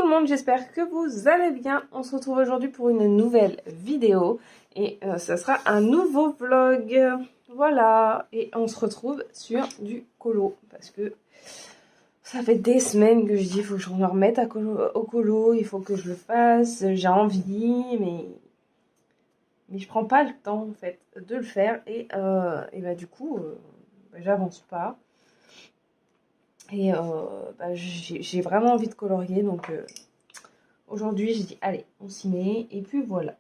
le monde, j'espère que vous allez bien. On se retrouve aujourd'hui pour une nouvelle vidéo et ça sera un nouveau vlog. Voilà, et on se retrouve sur du colo parce que ça fait des semaines que je dis il faut que je me remette au colo, il faut que je le fasse, j'ai envie, mais je prends pas le temps en fait de le faire et bah, du coup j'avance pas. Et j'ai vraiment envie de colorier, donc aujourd'hui j'ai dit allez, on s'y met, et puis voilà.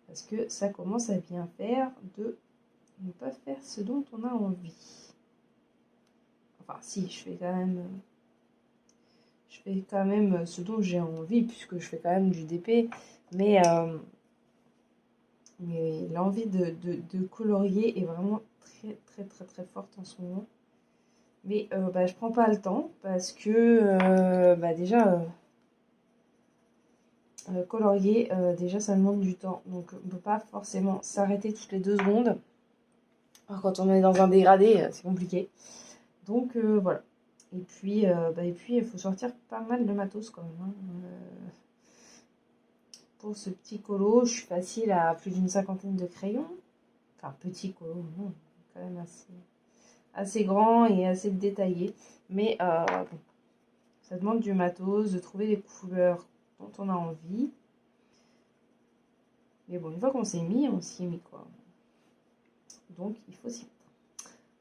Parce que ça commence à bien faire de ne pas faire ce dont on a envie. Enfin si, je fais quand même ce dont j'ai envie, puisque je fais quand même du DP, mais l'envie de colorier est vraiment très très très très forte en ce moment. Mais je prends pas le temps parce que déjà colorier, déjà ça demande du temps. Donc on peut pas forcément s'arrêter toutes les 2 secondes. Alors, quand on est dans un dégradé, c'est compliqué. Donc voilà. Et puis il faut sortir pas mal de matos quand même. Pour ce petit colo, je suis facile à plus d'une 50aine de crayons. Enfin petit colo, non, quand même assez grand et assez détaillé. Mais bon, ça demande du matos, de trouver les couleurs dont on a envie. Mais bon, une fois qu'on s'y est mis, on s'y est mis quoi. Donc il faut s'y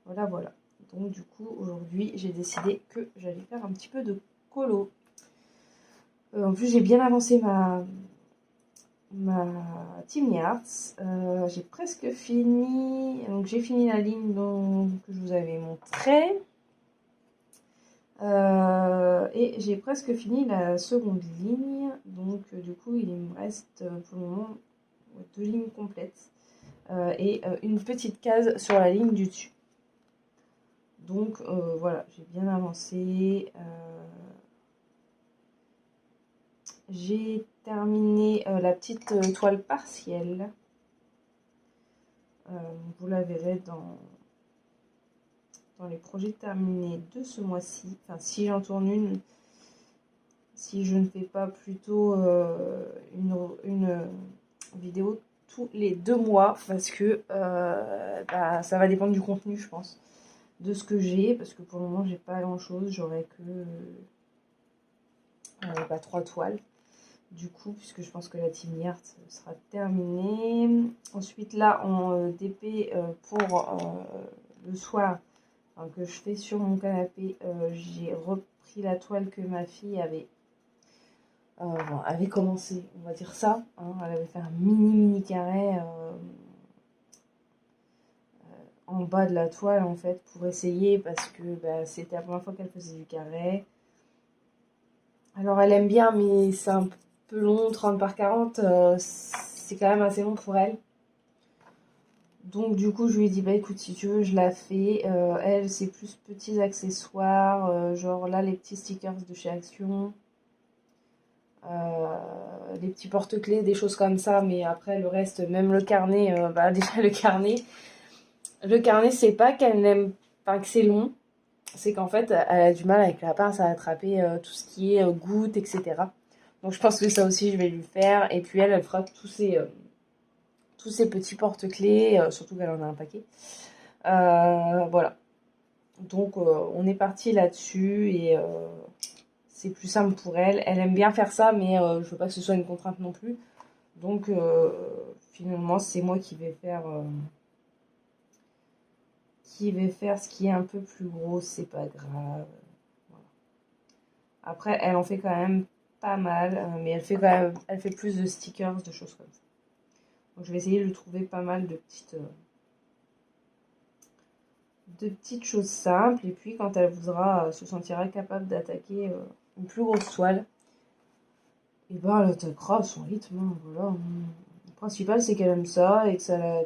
mettre. Voilà. Donc du coup, aujourd'hui, j'ai décidé que j'allais faire un petit peu de colo. En plus, j'ai bien avancé ma Tiny Arts. J'ai presque fini. Donc j'ai fini la ligne que je vous avais montrée. Et j'ai presque fini la seconde ligne. Donc du coup, il me reste pour le moment 2 lignes complètes. Et une petite case sur la ligne du dessus. Donc voilà, j'ai bien avancé. J'ai terminé la petite toile partielle. Vous la verrez dans les projets terminés de ce mois-ci. Enfin, si j'en tourne une, si je ne fais pas plutôt une vidéo tous les 2 mois, parce que ça va dépendre du contenu, je pense, de ce que j'ai, parce que pour le moment, j'ai pas grand-chose. J'aurai que 3 toiles. Du coup, puisque je pense que la Tiny Art sera terminée. Ensuite, là, en DP pour le soir, enfin, que je fais sur mon canapé, j'ai repris la toile que ma fille avait commencé, on va dire ça. Elle avait fait un mini carré en bas de la toile, en fait, pour essayer, parce que c'était la première fois qu'elle faisait du carré. Alors, elle aime bien, mais c'est un peu long, 30 par 40, c'est quand même assez long pour elle. Donc du coup je lui ai dit écoute, si tu veux je la fais. Elle c'est plus petits accessoires, genre là les petits stickers de chez Action, les petits porte-clés, des choses comme ça. Mais après le reste, même le carnet, déjà le carnet c'est pas qu'elle n'aime pas, que c'est long, c'est qu'en fait elle a du mal avec la pince à attraper tout ce qui est gouttes, etc. Donc je pense que ça aussi je vais lui faire. Et puis elle fera tous ces petits porte-clés, surtout qu'elle en a un paquet. Voilà. Donc on est parti là-dessus et c'est plus simple pour elle. Elle aime bien faire ça, mais je veux pas que ce soit une contrainte non plus. Donc finalement c'est moi qui vais faire ce qui est un peu plus gros, c'est pas grave. Voilà. Après elle en fait quand même pas mal, mais elle fait plus de stickers, de choses comme ça. Donc je vais essayer de lui trouver pas mal de petites choses simples, et puis quand elle voudra se sentira capable d'attaquer une plus grosse toile, et elle attaquera à son rythme. Voilà. Le principal c'est qu'elle aime ça et que ça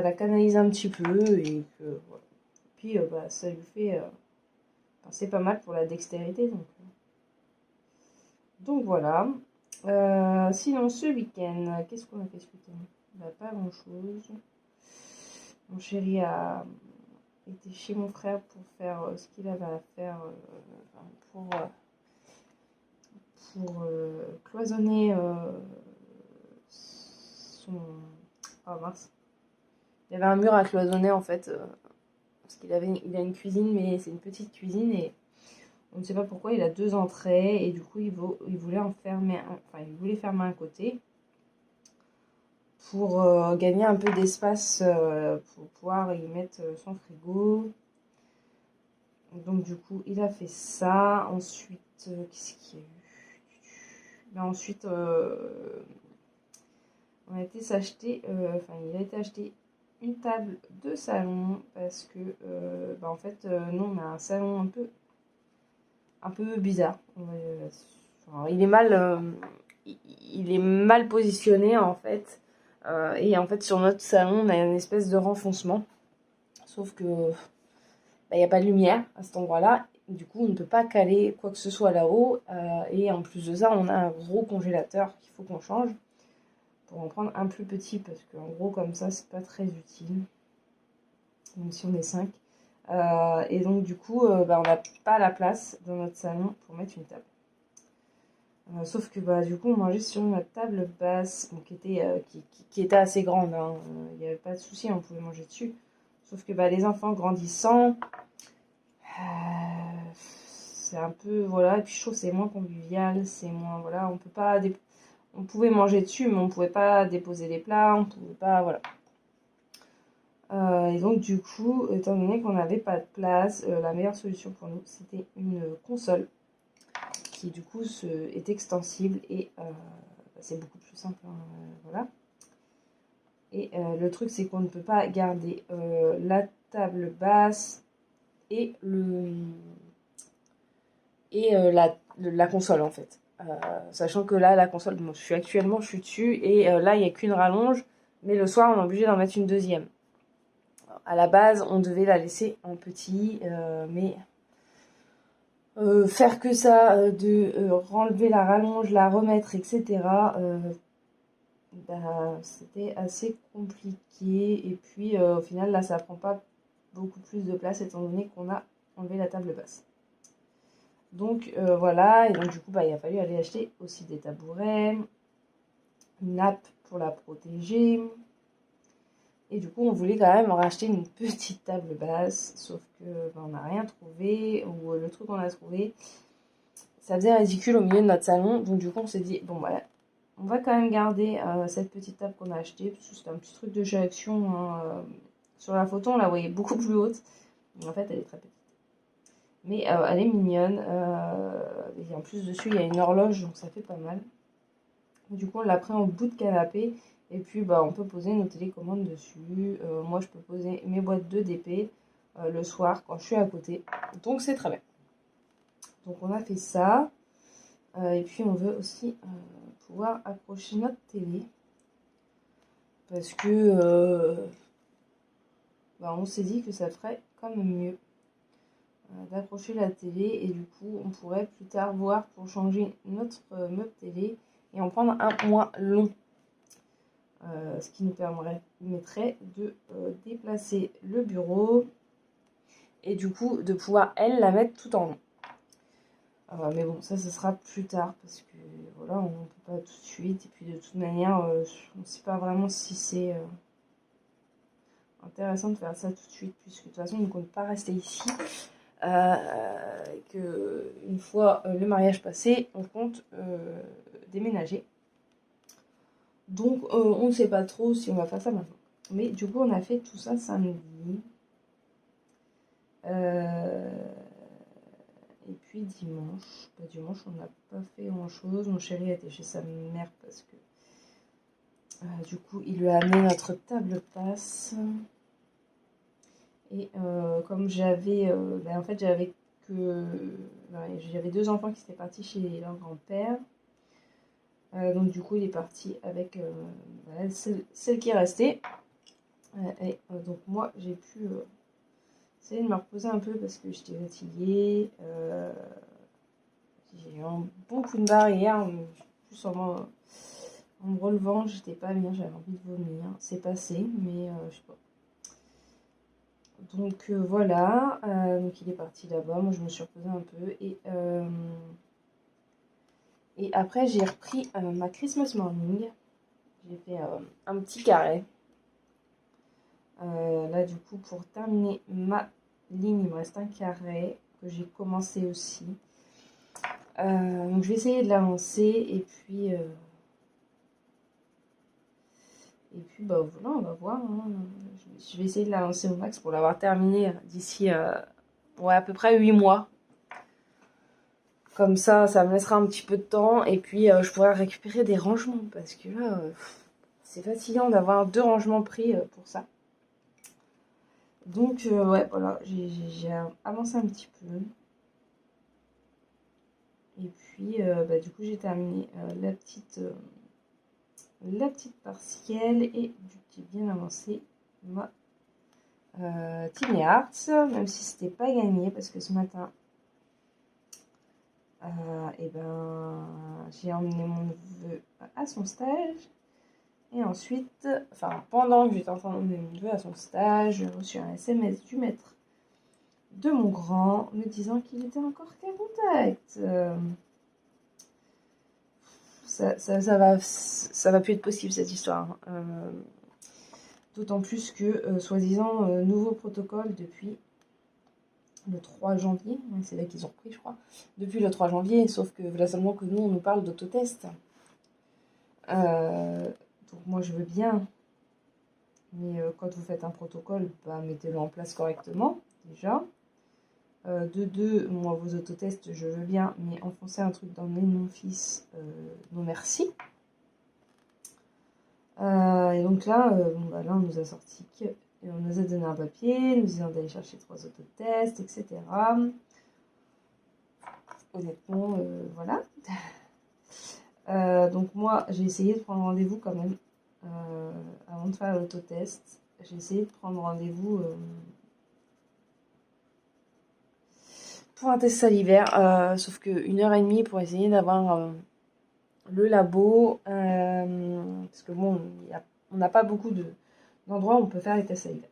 la canalise un petit peu, et que voilà. Puis ça lui fait c'est pas mal pour la dextérité, donc voilà. Sinon ce week-end, qu'est-ce qu'on a fait ce week-end? Pas grand chose. Mon chéri était chez mon frère pour faire ce qu'il avait à faire pour cloisonner son... Oh mince. Il y avait un mur à cloisonner en fait, parce il a une cuisine, mais c'est une petite cuisine et on ne sait pas pourquoi il a 2 entrées et du coup il voulait en fermer il voulait fermer un côté pour gagner un peu d'espace pour pouvoir y mettre son frigo. Donc du coup il a fait ça. Ensuite, qu'est-ce qu'il y a eu? Ben, ensuite on a été s'acheter, il a été acheté une table de salon parce que en fait nous on a un salon un peu bizarre. Enfin, il est mal positionné en fait. Et en fait sur notre salon on a une espèce de renfoncement. Sauf que il n'y a pas de lumière à cet endroit-là. Du coup on ne peut pas caler quoi que ce soit là-haut. Et en plus de ça on a un gros congélateur qu'il faut qu'on change. Pour en prendre un plus petit parce qu'en gros comme ça c'est pas très utile. Même si on est 5. Et donc du coup on n'a pas la place dans notre salon pour mettre une table. Sauf que du coup on mangeait sur notre table basse donc, qui était assez grande, hein. Il n'y avait pas de souci, on pouvait manger dessus. Sauf que les enfants grandissant, c'est un peu voilà, et puis je trouve que c'est moins convivial, c'est moins voilà, on peut pas on pouvait manger dessus mais on pouvait pas déposer les plats, on pouvait pas voilà. Et donc du coup, étant donné qu'on n'avait pas de place, la meilleure solution pour nous c'était une console qui du coup est extensible et c'est beaucoup plus simple, hein, voilà. Et le truc c'est qu'on ne peut pas garder la table basse et la console en fait. Sachant que là la console, bon, je suis dessus et là il n'y a qu'une rallonge, mais le soir on est obligé d'en mettre une deuxième. À la base on devait la laisser en petit, mais faire que ça, de renlever la rallonge, la remettre, etc. C'était assez compliqué. Et puis au final, là, ça prend pas beaucoup plus de place étant donné qu'on a enlevé la table basse. Donc voilà, et donc du coup, il a fallu aller acheter aussi des tabourets, une nappe pour la protéger. Et du coup, on voulait quand même racheter une petite table basse, sauf que on n'a rien trouvé, ou le truc qu'on a trouvé, ça faisait ridicule au milieu de notre salon. Donc du coup, on s'est dit, bon voilà, on va quand même garder cette petite table qu'on a achetée, parce que c'était un petit truc de chez Action, hein. Sur la photo, on la voyait beaucoup plus haute, mais en fait, elle est très petite. Mais elle est mignonne, et en plus dessus, il y a une horloge, donc ça fait pas mal. Du coup, on l'a pris en bout de canapé. Et puis, on peut poser nos télécommandes dessus. Moi, je peux poser mes boîtes de DP le soir quand je suis à côté. Donc, c'est très bien. Donc, on a fait ça. Et puis, on veut aussi pouvoir accrocher notre télé. Parce que on s'est dit que ça ferait quand même mieux d'accrocher la télé. Et du coup, on pourrait plus tard voir pour changer notre meuble télé et en prendre un moins long. Ce qui nous permettrait de déplacer le bureau et du coup de pouvoir la mettre tout en haut. Mais bon, ça sera plus tard parce que voilà, on ne peut pas tout de suite. Et puis de toute manière, on ne sait pas vraiment si c'est intéressant de faire ça tout de suite, puisque de toute façon on ne compte pas rester ici. Que une fois le mariage passé, on compte déménager. Donc on ne sait pas trop si on va faire ça maintenant. Mais du coup on a fait tout ça samedi. Et puis dimanche. Dimanche on n'a pas fait grand chose. Mon chéri était chez sa mère parce que du coup il lui a amené notre table passe. Et comme j'avais en fait j'avais j'avais 2 enfants qui étaient partis chez leur grand-père. Donc du coup il est parti avec celle qui est restée. Et donc moi j'ai pu essayer de me reposer un peu parce que j'étais fatiguée. J'ai eu un bon coup de barre hier. Plus en me relevant, j'étais pas bien, j'avais envie de vomir. C'est passé, mais je sais pas. Donc voilà, donc il est parti là-bas. Moi je me suis reposée un peu Et après, j'ai repris ma Christmas morning. J'ai fait un petit carré. Là, du coup, pour terminer ma ligne, il me reste un carré que j'ai commencé aussi. Donc, je vais essayer de l'avancer et puis bah voilà, on va voir. Hein. Je vais essayer de l'avancer au max pour l'avoir terminé d'ici ouais, à peu près 8 mois. Comme ça me laissera un petit peu de temps et puis je pourrai récupérer des rangements parce que là, c'est fatigant d'avoir 2 rangements pris pour ça. Donc ouais, voilà, j'ai avancé un petit peu. Et puis bah, du coup, j'ai terminé la petite partielle et j'ai bien avancé ma Tiny Hearts, même si c'était pas gagné parce que ce matin, et ben, j'ai emmené mon neveu à son stage. Et ensuite, enfin, pendant que j'étais en train d'emmener mon neveu à son stage, j'ai reçu un SMS du maître de mon grand me disant qu'il était encore qu'à contact. Ça va plus être possible cette histoire. D'autant plus que, soi-disant, nouveau protocole depuis le 3 janvier. Ouais, c'est là qu'ils ont repris, je crois. Depuis le 3 janvier, sauf que voilà seulement que nous, on nous parle d'autotest. Donc moi, je veux bien. Mais quand vous faites un protocole, bah, mettez-le en place correctement, déjà. De deux, moi, vos autotests, je veux bien, mais enfoncer un truc dans le nez de mon fils, non merci. Et donc là, bon, bah, là, on nous a sorti on nous a donné un papier, nous disant d'aller chercher 3 autotests, etc. Honnêtement, voilà. Donc moi, j'ai essayé de prendre rendez-vous quand même, avant de faire l'autotest. J'ai essayé de prendre rendez-vous pour un test salivaire, sauf que 1h30 pour essayer d'avoir le labo, parce que bon, on n'a pas beaucoup d'endroits où on peut faire les tests salivaires.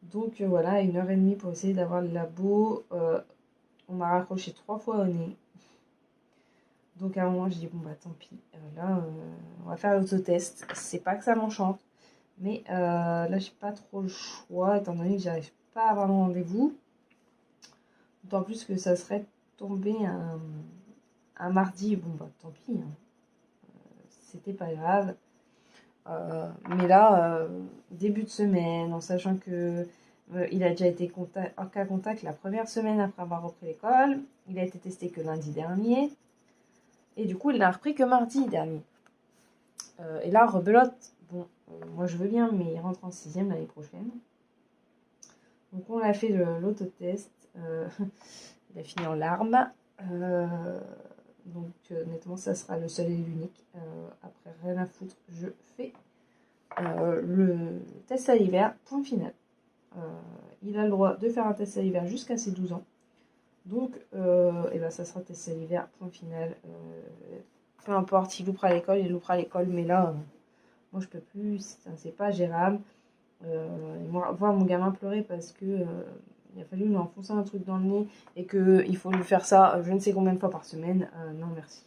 Donc voilà, 1h30 pour essayer d'avoir le labo. On m'a raccroché 3 fois au nez. Donc à un moment, j'ai dit, bon bah tant pis, là, on va faire l'autotest. C'est pas que ça m'enchante, mais là, j'ai pas trop le choix, étant donné que j'arrive pas à avoir mon rendez-vous. D'autant plus que ça serait tombé un mardi, bon bah tant pis, hein. C'était pas grave. Mais là, début de semaine, en sachant que il a déjà été en cas contact la première semaine après avoir repris l'école, il a été testé que lundi dernier, et du coup il l'a repris que mardi dernier. Et là, rebelote, bon, moi je veux bien, mais il rentre en 6e l'année prochaine. Donc on a fait l'autotest, il a fini en larmes. Donc honnêtement, ça sera le seul et l'unique. Après, rien à foutre, je fais le test salivaire, point final. Il a le droit de faire un test salivaire jusqu'à ses 12 ans. Donc, et ben, ça sera test salivaire, point final. Peu importe, il loupera l'école, il loupera l'école, mais là, moi je peux plus, c'est pas gérable. Voir mon gamin pleurer parce que il a fallu lui enfoncer un truc dans le nez et qu'il faut lui faire ça je ne sais combien de fois par semaine, non merci.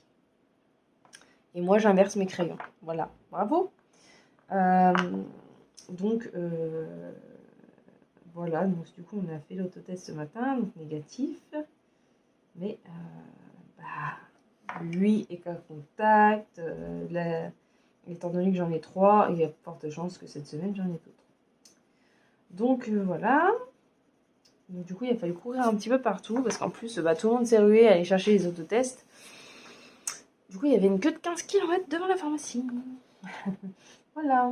Et moi j'inverse mes crayons, voilà, bravo. Donc voilà, donc du coup on a fait l'autotest ce matin, donc négatif, mais bah, lui est qu'à contact, étant donné que j'en ai 3, il y a de fortes chances que cette semaine j'en ai d'autres. Donc voilà. Donc, du coup, il a fallu courir un petit peu partout parce qu'en plus, bah, tout le monde s'est rué à aller chercher les autotests. Du coup, il y avait une queue de 15 km devant la pharmacie. Voilà.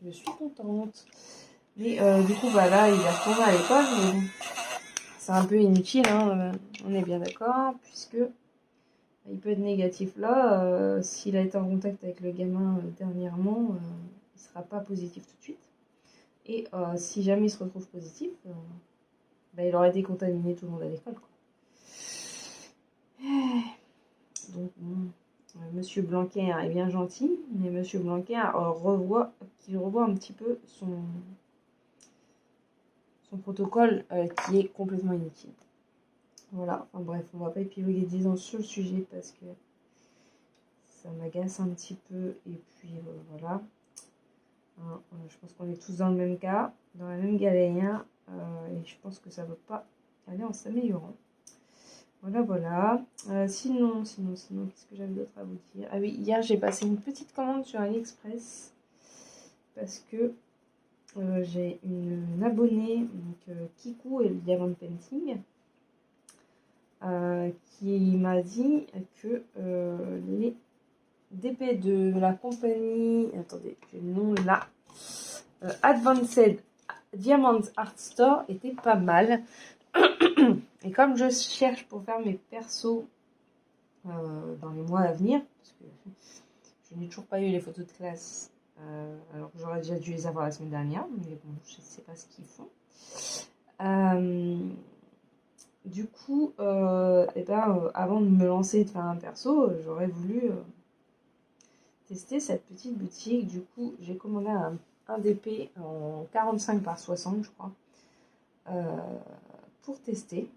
Je suis contente. Mais du coup, bah, là, il est retourné à l'école. Mais bon, c'est un peu inutile, hein, on est bien d'accord, puisque il peut être négatif là. S'il a été en contact avec le gamin dernièrement, il ne sera pas positif tout de suite. Et si jamais il se retrouve positif, bah, il aurait été contaminé tout le monde à l'école. Donc, Monsieur Blanquer est bien gentil, mais Monsieur Blanquer revoit un petit peu son protocole qui est complètement inutile. Voilà, enfin bref, on va pas épiloguer 10 ans sur le sujet parce que ça m'agace un petit peu. Et puis voilà. Hein, je pense qu'on est tous dans le même cas, dans la même galère. Et je pense que ça ne va pas aller en s'améliorant. Voilà, voilà. Sinon, qu'est-ce que j'avais d'autre à vous dire? Ah oui, hier j'ai passé une petite commande sur AliExpress parce que j'ai une abonnée, donc Kikou et le Diamond Painting, qui m'a dit que les DP de la compagnie, attendez, j'ai le nom là, Advanced Diamond Art Store était pas mal. Et comme je cherche pour faire mes persos dans les mois à venir, parce que je n'ai toujours pas eu les photos de classe, alors que j'aurais déjà dû les avoir la semaine dernière, mais bon, je ne sais pas ce qu'ils font. Du coup, avant de me lancer et de faire un perso, j'aurais voulu tester cette petite boutique. Du coup, j'ai commandé un DP en 45 par 60, je crois, pour tester.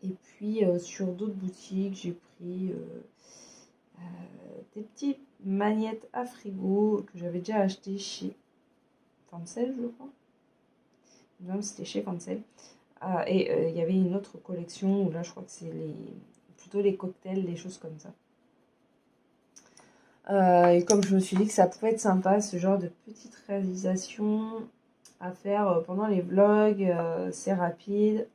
Et puis sur d'autres boutiques, j'ai pris des petites magnettes à frigo que j'avais déjà achetées chez Fancel, je crois. Non, c'était chez Fancel. Et il y avait une autre collection où là, je crois que c'est plutôt les cocktails, les choses comme ça. Et comme je me suis dit que ça pouvait être sympa, ce genre de petite réalisation à faire pendant les vlogs, c'est rapide.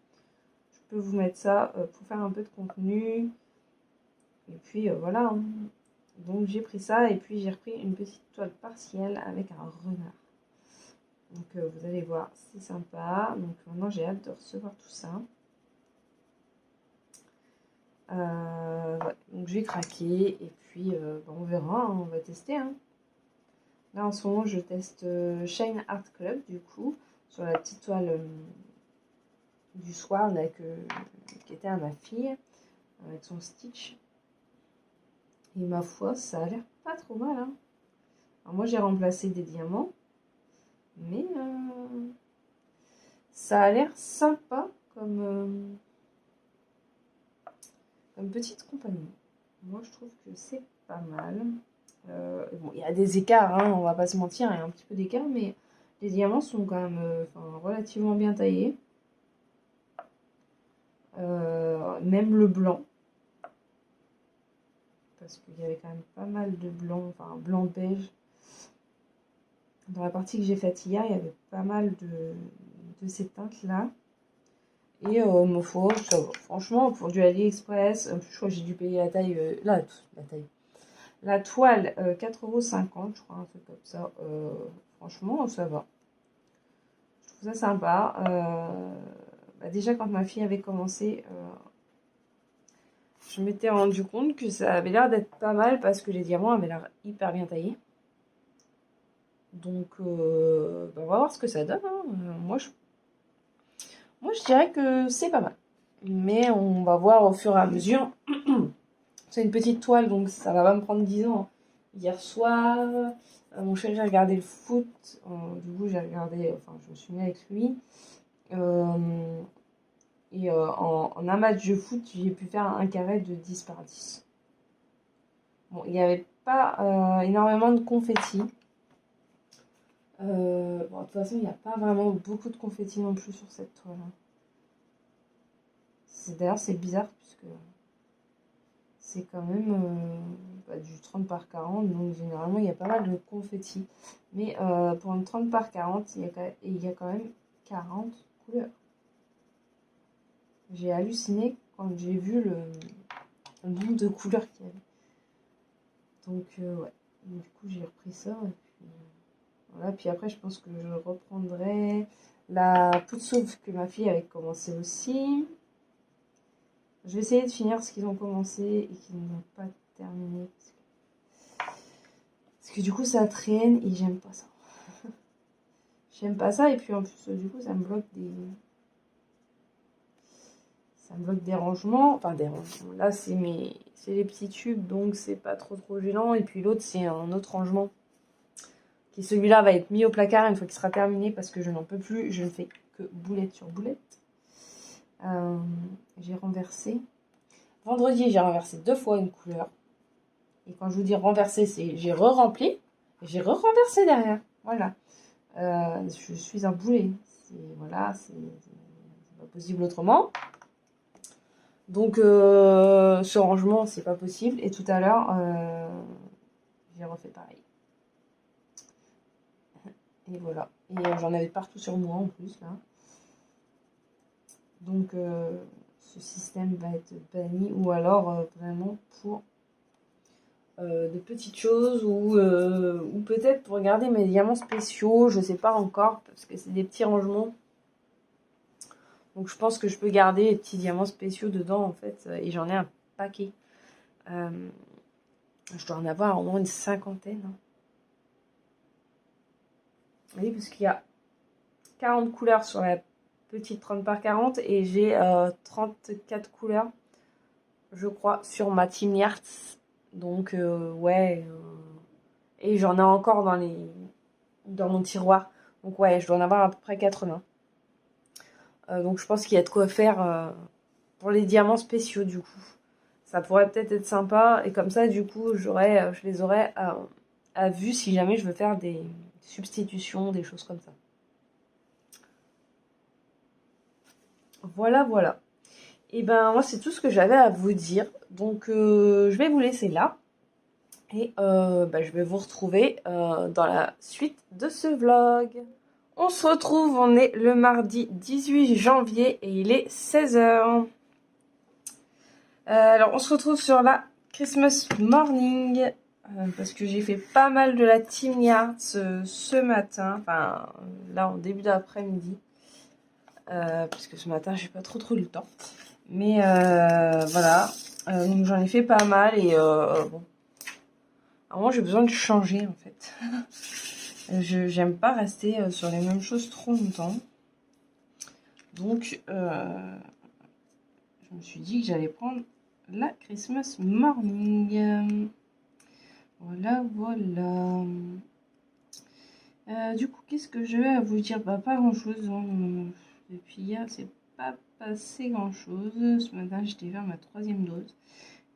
Je peux vous mettre ça pour faire un peu de contenu. Et puis voilà. Hein. Donc j'ai pris ça et puis j'ai repris une petite toile partielle avec un renard. Donc vous allez voir, c'est sympa. Donc maintenant j'ai hâte de recevoir tout ça. Ouais. Donc j'ai craqué et puis on verra, hein, on va tester. Hein. Là en ce moment je teste Shine Art Club du coup sur la petite toile du soir là, qui était à ma fille avec son Stitch. Et ma foi ça a l'air pas trop mal. Hein. Alors moi j'ai remplacé des diamants, mais ça a l'air sympa comme petite compagnie. Moi je trouve que c'est pas mal. Bon, il y a des écarts, hein, on va pas se mentir, il y a un petit peu d'écart, mais les diamants sont quand même relativement bien taillés. Même le blanc, parce qu'il y avait quand même pas mal de blanc, enfin blanc beige. Dans la partie que j'ai faite hier, il y avait pas mal de ces teintes-là. Et ma foi, ça va. Franchement, pour du AliExpress, je crois que j'ai dû payer la taille, la toile 4,50 €, je crois, un truc comme ça. Franchement, ça va. Je trouve ça sympa. Déjà, quand ma fille avait commencé, je m'étais rendu compte que ça avait l'air d'être pas mal parce que les diamants avaient l'air hyper bien taillés. Donc, on va voir ce que ça donne. Hein. Moi, je dirais que c'est pas mal. Mais on va voir au fur et à mesure. C'est une petite toile, donc ça va pas me prendre 10 ans. Hier soir, mon chéri a regardé le foot. Du coup, je me suis mis avec lui. En un match de foot, j'ai pu faire un carré de 10 par 10. Bon, il n'y avait pas énormément de confettis. De toute façon, il n'y a pas vraiment beaucoup de confettis non plus sur cette toile. D'ailleurs, c'est bizarre puisque c'est quand même du 30 par 40, donc généralement il y a pas mal de confettis. Mais pour une 30 par 40, il y a quand même 40 couleurs. J'ai halluciné quand j'ai vu le nombre de couleurs qu'il y avait. Donc ouais, du coup j'ai repris ça. Et puis, voilà. Puis après je pense que je reprendrai la poudre sauve que ma fille avait commencé aussi. Je vais essayer de finir ce qu'ils ont commencé et qu'ils n'ont pas terminé. Parce que du coup ça traîne et j'aime pas ça. J'aime pas ça et puis en plus du coup ça me bloque des rangements. Enfin des rangements. Là c'est les petits tubes donc c'est pas trop gênant. Et puis l'autre c'est un autre rangement. Qui celui-là va être mis au placard une fois qu'il sera terminé parce que je n'en peux plus. Je ne fais que boulette sur boulette. J'ai renversé. Vendredi, j'ai renversé 2 fois une couleur. Et quand je vous dis renverser, c'est j'ai re-rempli et j'ai re-renversé derrière. Voilà. Je suis un boulet. Voilà, c'est pas possible autrement. Donc, ce rangement, c'est pas possible. Et tout à l'heure, j'ai refait pareil. Et voilà. Et j'en avais partout sur moi en plus, là. Donc, ce système va être banni. Ou alors, vraiment pour de petites choses. Ou peut-être pour garder mes diamants spéciaux. Je sais pas encore. Parce que c'est des petits rangements. Donc, je pense que je peux garder les petits diamants spéciaux dedans, en fait. Et j'en ai un paquet. Je dois en avoir au moins une 50aine. Hein. Oui, parce qu'il y a 40 couleurs sur la petite 30 par 40 et j'ai 34 couleurs, je crois, sur ma Team Yards. Donc, ouais. Et j'en ai encore dans mon tiroir. Donc, ouais, je dois en avoir à peu près 80. Donc, je pense qu'il y a de quoi faire pour les diamants spéciaux, du coup. Ça pourrait peut-être être sympa. Et comme ça, du coup, je les aurais à vue si jamais je veux faire des substitutions, des choses comme ça. Voilà, voilà. Et ben, moi, c'est tout ce que j'avais à vous dire. Donc, je vais vous laisser là. Et je vais vous retrouver dans la suite de ce vlog. On se retrouve, on est le mardi 18 janvier et il est 16h. Alors, on se retrouve sur la Christmas morning. Parce que j'ai fait pas mal de la Team Yards ce matin. Enfin, là, en début d'après-midi. Puisque ce matin, j'ai pas trop eu le temps. Mais voilà. Donc, j'en ai fait pas mal et bon. Alors moi, j'ai besoin de changer, en fait. J'aime pas rester sur les mêmes choses trop longtemps. Donc, je me suis dit que j'allais prendre la Christmas morning. Voilà, voilà. Du coup, qu'est-ce que je vais à vous dire? Bah, pas grand-chose. Hein. Depuis hier, c'est pas passé grand-chose. Ce matin, j'étais vers ma 3e dose.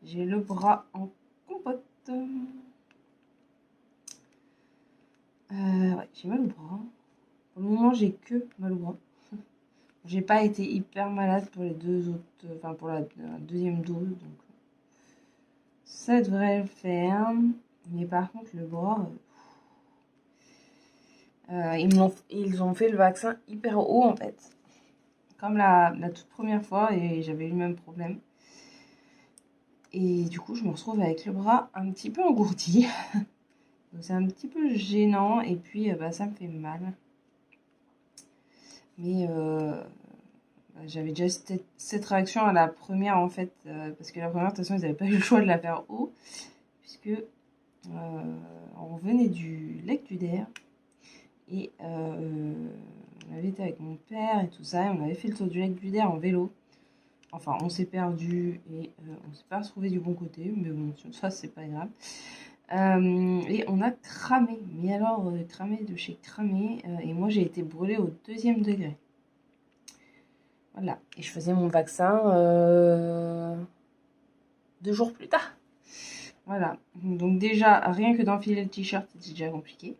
J'ai le bras en compote. Ouais, j'ai mal au bras. Pour le moment, j'ai que mal au bras. J'ai pas été hyper malade pour les 2 autres, enfin pour la 2e dose, donc ça devrait le faire. Mais par contre, le bras, ils ont fait le vaccin hyper haut en fait, comme la toute première fois, et j'avais eu le même problème. Et du coup, je me retrouve avec le bras un petit peu engourdi. Donc c'est un petit peu gênant, et puis ça me fait mal. Mais j'avais déjà cette réaction à la première en fait, parce que la première, de toute façon, ils n'avaient pas eu le choix de la faire haut, puisque on revenait du lac du Der, et on avait été avec mon père et tout ça, et on avait fait le tour du lac du Der en vélo. Enfin, on s'est perdu et on s'est pas retrouvé du bon côté, mais bon, ça c'est pas grave. Et on a cramé, mais alors cramé de chez cramé, et moi j'ai été brûlée au 2e degré. Voilà, et je faisais mon vaccin 2 jours plus tard. Voilà, donc déjà, rien que d'enfiler le t-shirt, c'était déjà compliqué.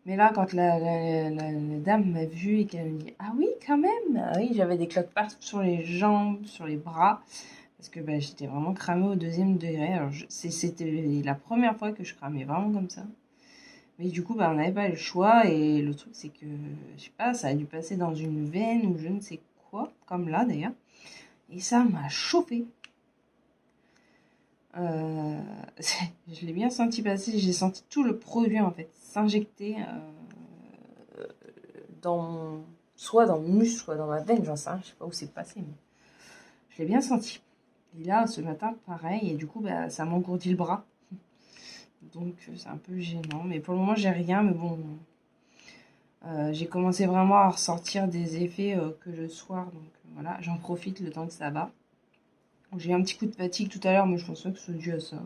Mais là, quand la dame m'a vue et qu'elle me dit « Ah oui, quand même !» Ah oui, j'avais des cloques partout sur les jambes, sur les bras, parce que j'étais vraiment cramée au 2e degré. Alors, c'était la première fois que je cramais vraiment comme ça. Mais du coup, on n'avait pas le choix, et le truc, c'est que, je sais pas, ça a dû passer dans une veine ou je ne sais quoi, comme là d'ailleurs, et ça m'a chauffé. Je l'ai bien senti passer, j'ai senti tout le produit en fait s'injecter soit dans mon muscle, soit dans ma veine, j'en sais rien, je sais pas où c'est passé, mais je l'ai bien senti. Et là, ce matin, pareil, et du coup, ça m'engourdit le bras. Donc, c'est un peu gênant, mais pour le moment, j'ai rien, mais bon, j'ai commencé vraiment à ressortir des effets que le soir, donc voilà, j'en profite le temps que ça va. J'ai eu un petit coup de fatigue tout à l'heure, mais je pense pas que ce soit dû à ça.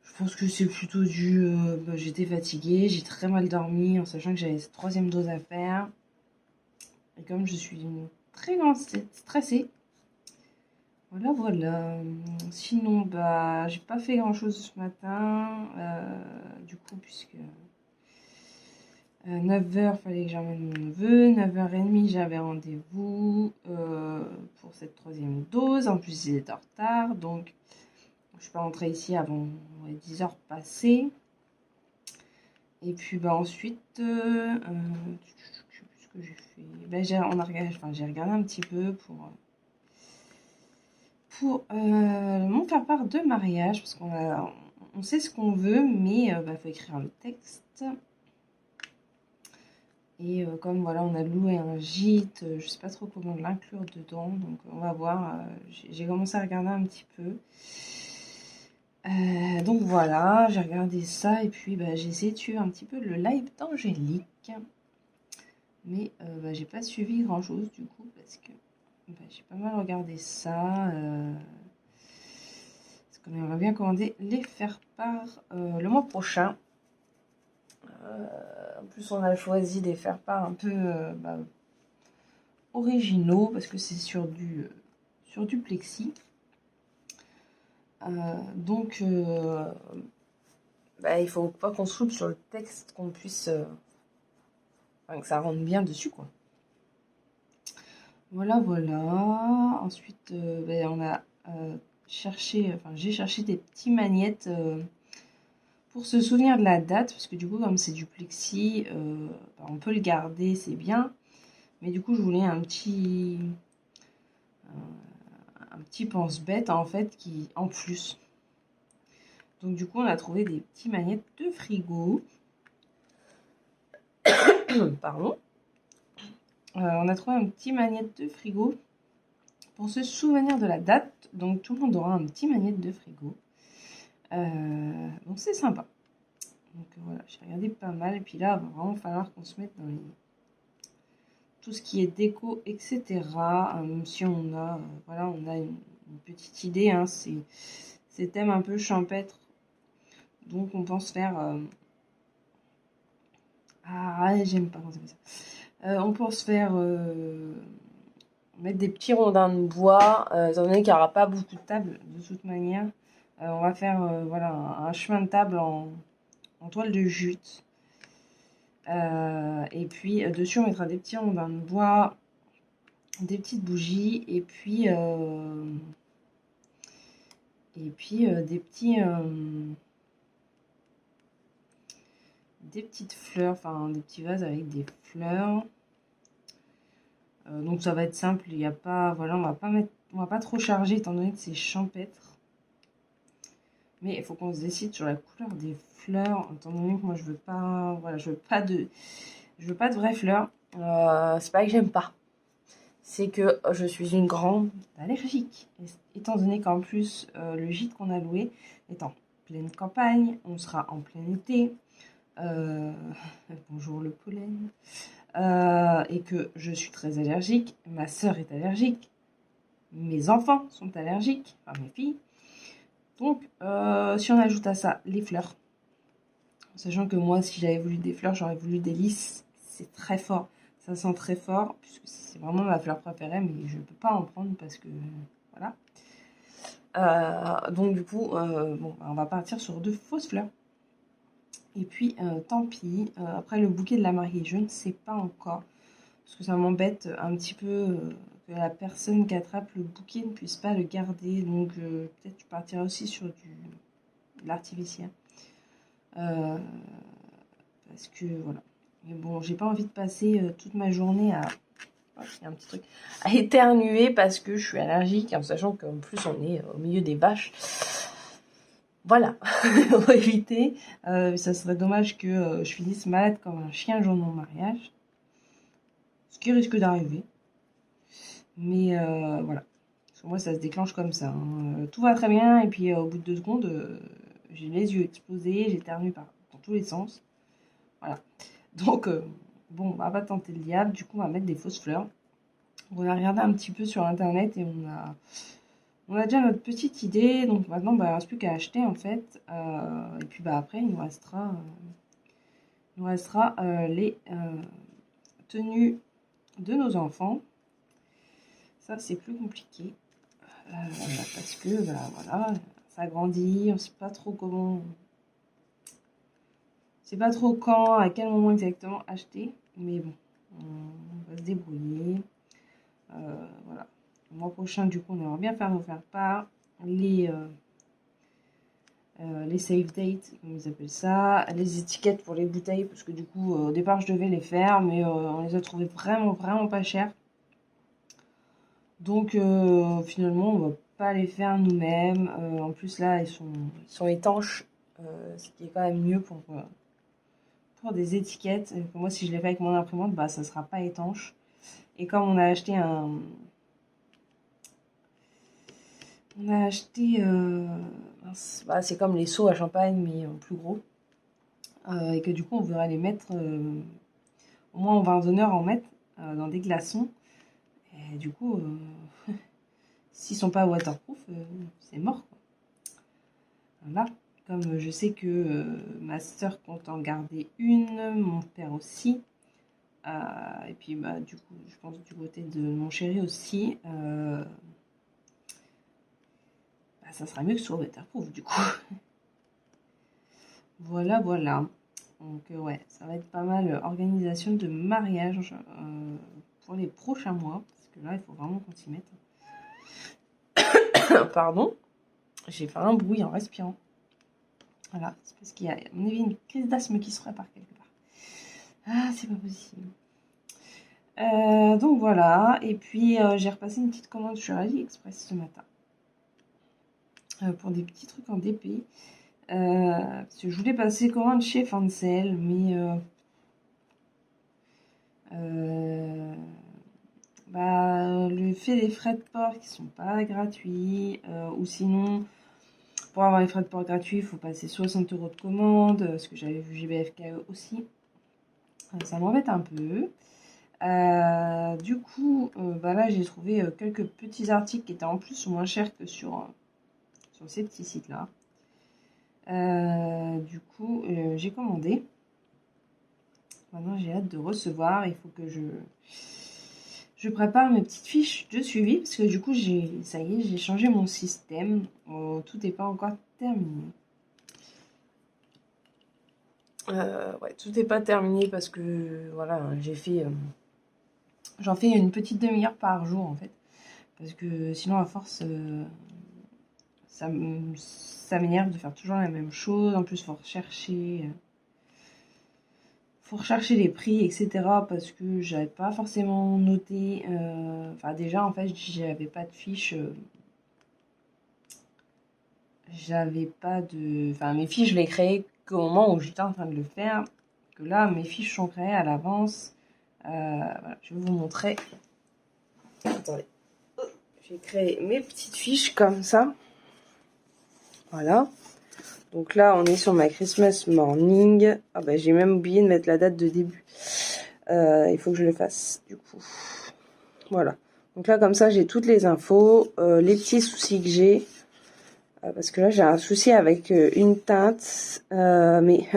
Je pense que c'est plutôt dû... j'étais fatiguée, j'ai très mal dormi, en sachant que j'avais cette 3e dose à faire. Et comme je suis une très grande stressée, voilà. Sinon, bah, j'ai pas fait grand chose ce matin. Du coup, puisque 9h, fallait que j'emmène mon neveu. 9h30, j'avais rendez-vous pour cette 3e dose. En plus, il est en retard. Donc, je suis pas rentrée ici avant 10h passées. Et puis, bah, ensuite, je sais plus ce que j'ai fait. Bah, j'ai regardé un petit peu pour mon faire-part de mariage. Parce on sait ce qu'on veut, mais bah, faut écrire le texte. Et comme voilà, on a loué un gîte, je sais pas trop comment l'inclure dedans, donc on va voir. J'ai commencé à regarder un petit peu. Donc voilà, j'ai regardé ça et puis bah, j'ai essayé de suivre un petit peu le live d'Angélique. Mais bah, j'ai pas suivi grand chose du coup parce que bah, j'ai pas mal regardé ça. Parce qu'on aimerait bien commander les faire-part le mois prochain. En plus, on a choisi des faire-part un peu bah, originaux parce que c'est sur du plexi. Donc, bah, il faut pas qu'on se loupe sur le texte, qu'on puisse. Enfin, que ça rentre bien dessus, quoi. Voilà. Ensuite, bah, on a j'ai cherché des petits magnettes pour se souvenir de la date, parce que du coup, comme c'est du plexi, bah, on peut le garder, c'est bien. Mais du coup, je voulais un petit pense-bête, en fait, qui en plus. Donc du coup, on a trouvé des petits magnettes de frigo. Pardon. On a trouvé un petit magnète de frigo pour se souvenir de la date. Donc tout le monde aura un petit magnète de frigo. Donc c'est sympa. Donc voilà, j'ai regardé pas mal. Et puis là, il va vraiment falloir qu'on se mette dans tout ce qui est déco, etc. Même si on a, on a une petite idée. Hein, c'est thème un peu champêtre. Donc on pense faire... j'aime pas quand ça fait ça. On pense faire... mettre des petits rondins de bois, étant donné qu'il n'y aura pas beaucoup de tables de toute manière. On va faire un chemin de table en toile de jute. Et puis dessus on mettra des petits rondins de bois, des petites bougies et puis des petites fleurs, enfin des petits vases avec des fleurs. Donc ça va être simple, il y a pas, on va pas trop charger étant donné que c'est champêtre. Mais il faut qu'on se décide sur la couleur des fleurs, étant donné que moi je veux pas, je veux pas de vraies fleurs. C'est pas que j'aime pas, c'est que je suis une grande allergique. Étant donné qu'en plus le gîte qu'on a loué est en pleine campagne, on sera en plein été. Bonjour le pollen. Et que je suis très allergique, ma sœur est allergique, mes enfants sont allergiques, enfin mes filles. Donc, si on ajoute à ça les fleurs, sachant que moi, si j'avais voulu des fleurs, j'aurais voulu des lys, c'est très fort, ça sent très fort, puisque c'est vraiment ma fleur préférée, mais je ne peux pas en prendre parce que, voilà. Donc du coup, on va partir sur de fausses fleurs. Et puis, tant pis, après le bouquet de la mariée, je ne sais pas encore, parce que ça m'embête un petit peu que la personne qui attrape le bouquet ne puisse pas le garder. Donc peut-être je partirai aussi sur de l'artificiel. Parce que voilà. Mais bon, j'ai pas envie de passer toute ma journée à... Il y a un petit truc. À éternuer parce que je suis allergique, en sachant qu'en plus on est au milieu des vaches. Voilà, pour éviter. Ça serait dommage que je finisse malade comme un chien le jour de mon mariage. Ce qui risque d'arriver. Mais voilà. Parce que moi, ça se déclenche comme ça. Hein. Tout va très bien, et puis au bout de 2 secondes, j'ai les yeux explosés, j'éternue dans tous les sens. Voilà. Donc, bon, on va pas tenter le diable. Du coup, on va mettre des fausses fleurs. On a regardé un petit peu sur internet et on a déjà notre petite idée. Donc maintenant, bah, il ne reste plus qu'à acheter en fait. Et puis bah, après, il nous restera les tenues de nos enfants. Ça, c'est plus compliqué. Parce que, bah, voilà, ça grandit, on sait pas trop comment... C'est pas trop quand, à quel moment exactement acheter. Mais bon, on va se débrouiller. Voilà. Le mois prochain, du coup, on aimerait bien nous faire part les save dates, comme ils appellent ça, les étiquettes pour les bouteilles, parce que du coup, au départ, je devais les faire, mais on les a trouvées vraiment pas chères. Donc, finalement, on va pas les faire nous-mêmes. En plus, là, ils sont étanches, ce qui est quand même mieux pour des étiquettes. Moi, si je les fais avec mon imprimante, bah, ça sera pas étanche. Et comme on a acheté bah, c'est comme les seaux à champagne, mais plus gros. Et que du coup, on voudrait les mettre, au moins on va en donneur en mettre dans des glaçons. Et du coup, s'ils sont pas waterproof, c'est mort, quoi. Voilà. Comme je sais que ma soeur compte en garder une, mon père aussi. Et puis, bah, du coup, je pense du côté de mon chéri aussi. Bah, ça sera mieux que sur waterproof, du coup. Voilà. Donc, ouais, ça va être pas mal organisation de mariage pour les prochains mois. Parce que là, il faut vraiment qu'on s'y mette. Pardon, j'ai fait un bruit en respirant. Voilà, c'est parce qu'il y a, à mon avis, une crise d'asthme qui se prépare quelque part. Ah, c'est pas possible. Donc voilà, et puis j'ai repassé une petite commande sur AliExpress ce matin. Pour des petits trucs en DP. Parce que je voulais passer commande chez Fancel, mais bah, le fait des frais de port qui sont pas gratuits, ou sinon, pour avoir les frais de port gratuits, il faut passer 60 € de commande, ce que j'avais vu GBFKE aussi. Ça m'embête un peu. Du coup, bah là, j'ai trouvé quelques petits articles qui étaient en plus moins chers que sur ces petits sites-là. Du coup, j'ai commandé. Maintenant, j'ai hâte de recevoir. Il faut que je prépare mes petites fiches de suivi parce que du coup, ça y est, j'ai changé mon système. Tout n'est pas encore terminé. Ouais, tout n'est pas terminé parce que voilà, j'en fais une petite demi-heure par jour en fait. Parce que sinon, à force, ça m'énerve de faire toujours la même chose. En plus, faut rechercher les prix, etc. Parce que j'avais pas forcément noté. Enfin, déjà, en fait, j'avais pas de fiche. Enfin, mes fiches, je les créais qu'au moment où j'étais en train de le faire. Que là, mes fiches sont créées à l'avance. Voilà, je vais vous montrer. Attendez. J'ai créé mes petites fiches comme ça. Voilà. Donc là, on est sur ma Christmas morning. Ah bah, j'ai même oublié de mettre la date de début. Il faut que je le fasse, du coup. Voilà. Donc là, comme ça, j'ai toutes les infos. Les petits soucis que j'ai. Parce que là, j'ai un souci avec une teinte. Mais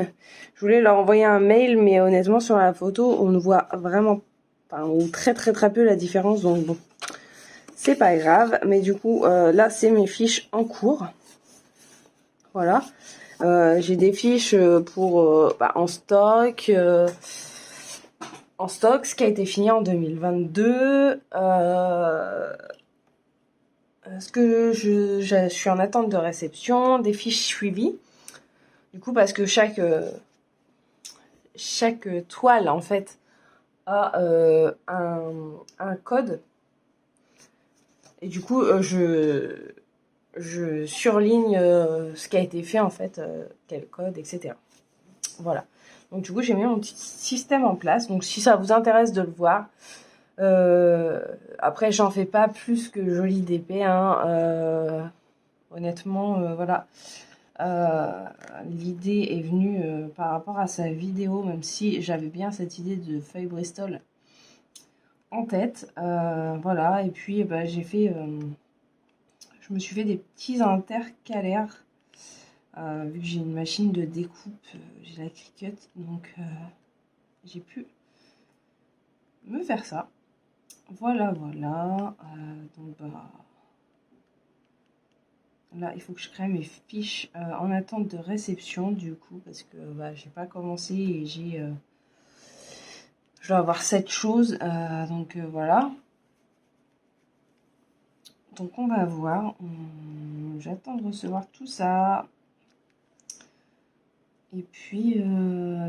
je voulais leur envoyer un mail. Mais honnêtement, sur la photo, on ne voit vraiment pas, ou très peu la différence. Donc bon, c'est pas grave. Mais du coup, là, c'est mes fiches en cours. Voilà. J'ai des fiches pour en stock. En stock, ce qui a été fini en 2022. Ce que je suis en attente de réception, des fiches suivies. Du coup, parce que chaque toile, en fait, a un code. Et du coup, je surligne ce qui a été fait, en fait, quel code, etc. Voilà. Donc, du coup, j'ai mis mon petit système en place. Donc, si ça vous intéresse de le voir, après, j'en fais pas plus que joli DP, hein. Honnêtement, voilà. L'idée est venue par rapport à sa vidéo, même si j'avais bien cette idée de feuille Bristol en tête. Voilà. Et puis, bah, je me suis fait des petits intercalaires. Vu que j'ai une machine de découpe, j'ai la Cricut, donc j'ai pu me faire ça. Voilà. Donc, bah, là, il faut que je crée mes fiches en attente de réception, du coup, parce que bah, j'ai pas commencé et je dois avoir 7 choses. Donc, voilà. Donc, on va voir. J'attends de recevoir tout ça. Et puis,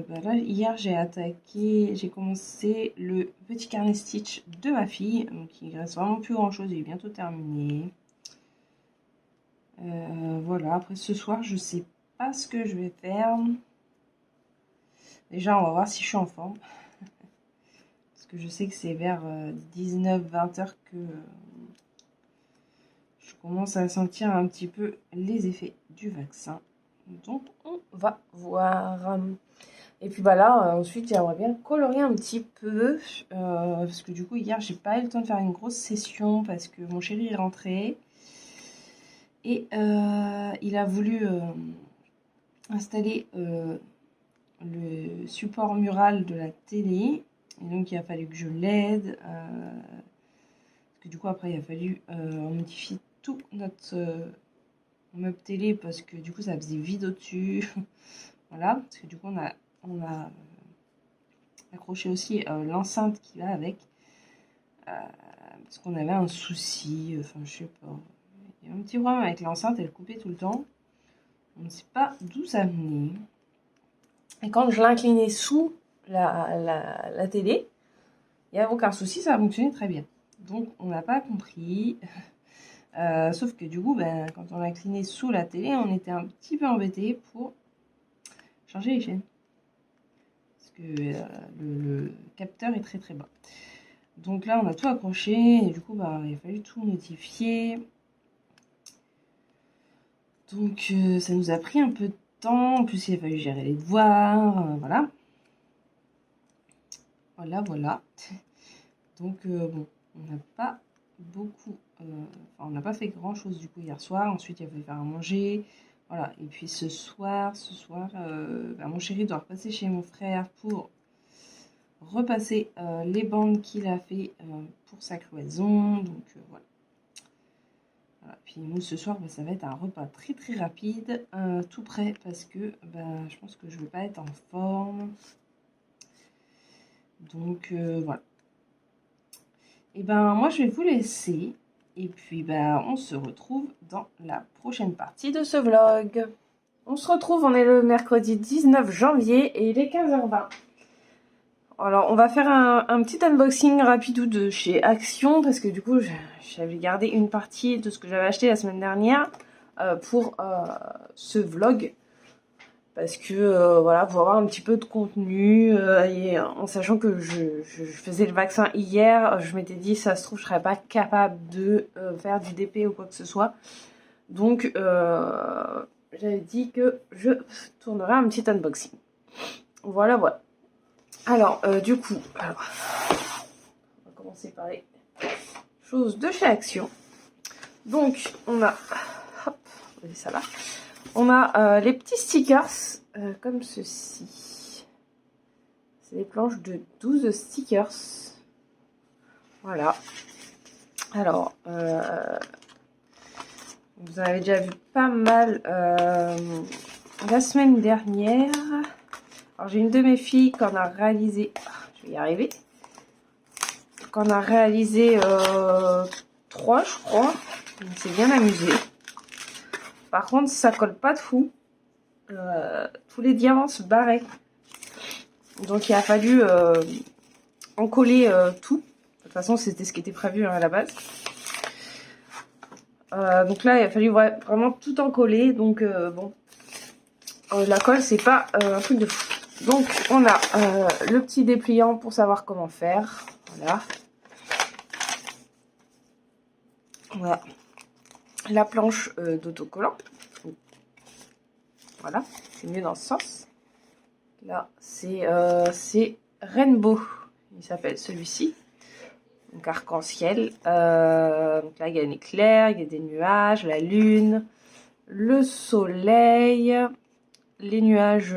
bah là, hier, j'ai commencé le petit carnet Stitch de ma fille. Donc, il reste vraiment plus grand chose, il est bientôt terminé. Voilà, après ce soir, je sais pas ce que je vais faire. Déjà, on va voir si je suis en forme. Parce que je sais que c'est vers 19-20 heures que je commence à sentir un petit peu les effets du vaccin. Donc, on va voir. Et puis bah là, ensuite, j'aimerais bien colorier un petit peu. Parce que du coup, hier, j'ai pas eu le temps de faire une grosse session parce que mon chéri est rentré. Et il a voulu installer le support mural de la télé. Et donc, il a fallu que je l'aide. Parce que du coup, après, il a fallu modifier tout notre meuble télé parce que du coup, ça faisait vide au-dessus. Voilà, parce que du coup, on a accroché aussi l'enceinte qui va avec. Parce qu'on avait un souci, enfin, je sais pas. Il y a un petit problème avec l'enceinte, elle coupait tout le temps. On ne sait pas d'où ça venait. Et quand je l'inclinais sous la télé, il n'y avait aucun souci, ça a fonctionné très bien. Donc, on n'a pas compris. Sauf que du coup, ben, quand on l'inclinait sous la télé, on était un petit peu embêté pour changer les chaînes. Parce que le capteur est très très bas. Donc là, on a tout accroché et du coup, bah, il a fallu tout modifier. Donc ça nous a pris un peu de temps. En plus, il a fallu gérer les devoirs. Voilà. Voilà. Donc bon, on n'a pas beaucoup... on n'a pas fait grand chose du coup hier soir. Ensuite, il a fallu faire à manger. Voilà. Et puis ce soir, bah, mon chéri doit repasser chez mon frère pour repasser les bandes qu'il a fait pour sa cloison. Donc voilà. Puis nous ce soir, bah, ça va être un repas très très rapide, tout prêt parce que bah, je pense que je ne vais pas être en forme. Donc voilà. Et ben moi je vais vous laisser et puis bah, on se retrouve dans la prochaine partie de ce vlog. On se retrouve, on est le mercredi 19 janvier et il est 15h20. Alors on va faire un petit unboxing rapidou de chez Action parce que du coup j'avais gardé une partie de ce que j'avais acheté la semaine dernière pour ce vlog. Parce que voilà, pour avoir un petit peu de contenu et en sachant que je faisais le vaccin hier, je m'étais dit ça se trouve je serais pas capable de faire du DP ou quoi que ce soit. Donc j'avais dit que je tournerais un petit unboxing. Voilà. Alors, du coup, on va commencer par les choses de chez Action. Donc, on a, hop, ça là. On a les petits stickers, comme ceci. C'est des planches de 12 stickers. Voilà. Alors, vous en avez déjà vu pas mal la semaine dernière. Alors j'ai une de mes filles qu'on a réalisé, je vais y arriver, qu'on a réalisé 3 je crois, on s'est bien amusé. Par contre ça colle pas de fou, tous les diamants se barraient, donc il a fallu en coller tout, de toute façon c'était ce qui était prévu à la base. Donc là il a fallu vraiment tout en coller, donc bon, la colle c'est pas un truc de fou. Donc on a le petit dépliant pour savoir comment faire. Voilà. La planche d'autocollant. Voilà, c'est mieux dans ce sens. Là c'est Rainbow. Il s'appelle celui-ci. Donc arc-en-ciel. Donc là il y a un éclair, il y a des nuages, la lune, le soleil. Les nuages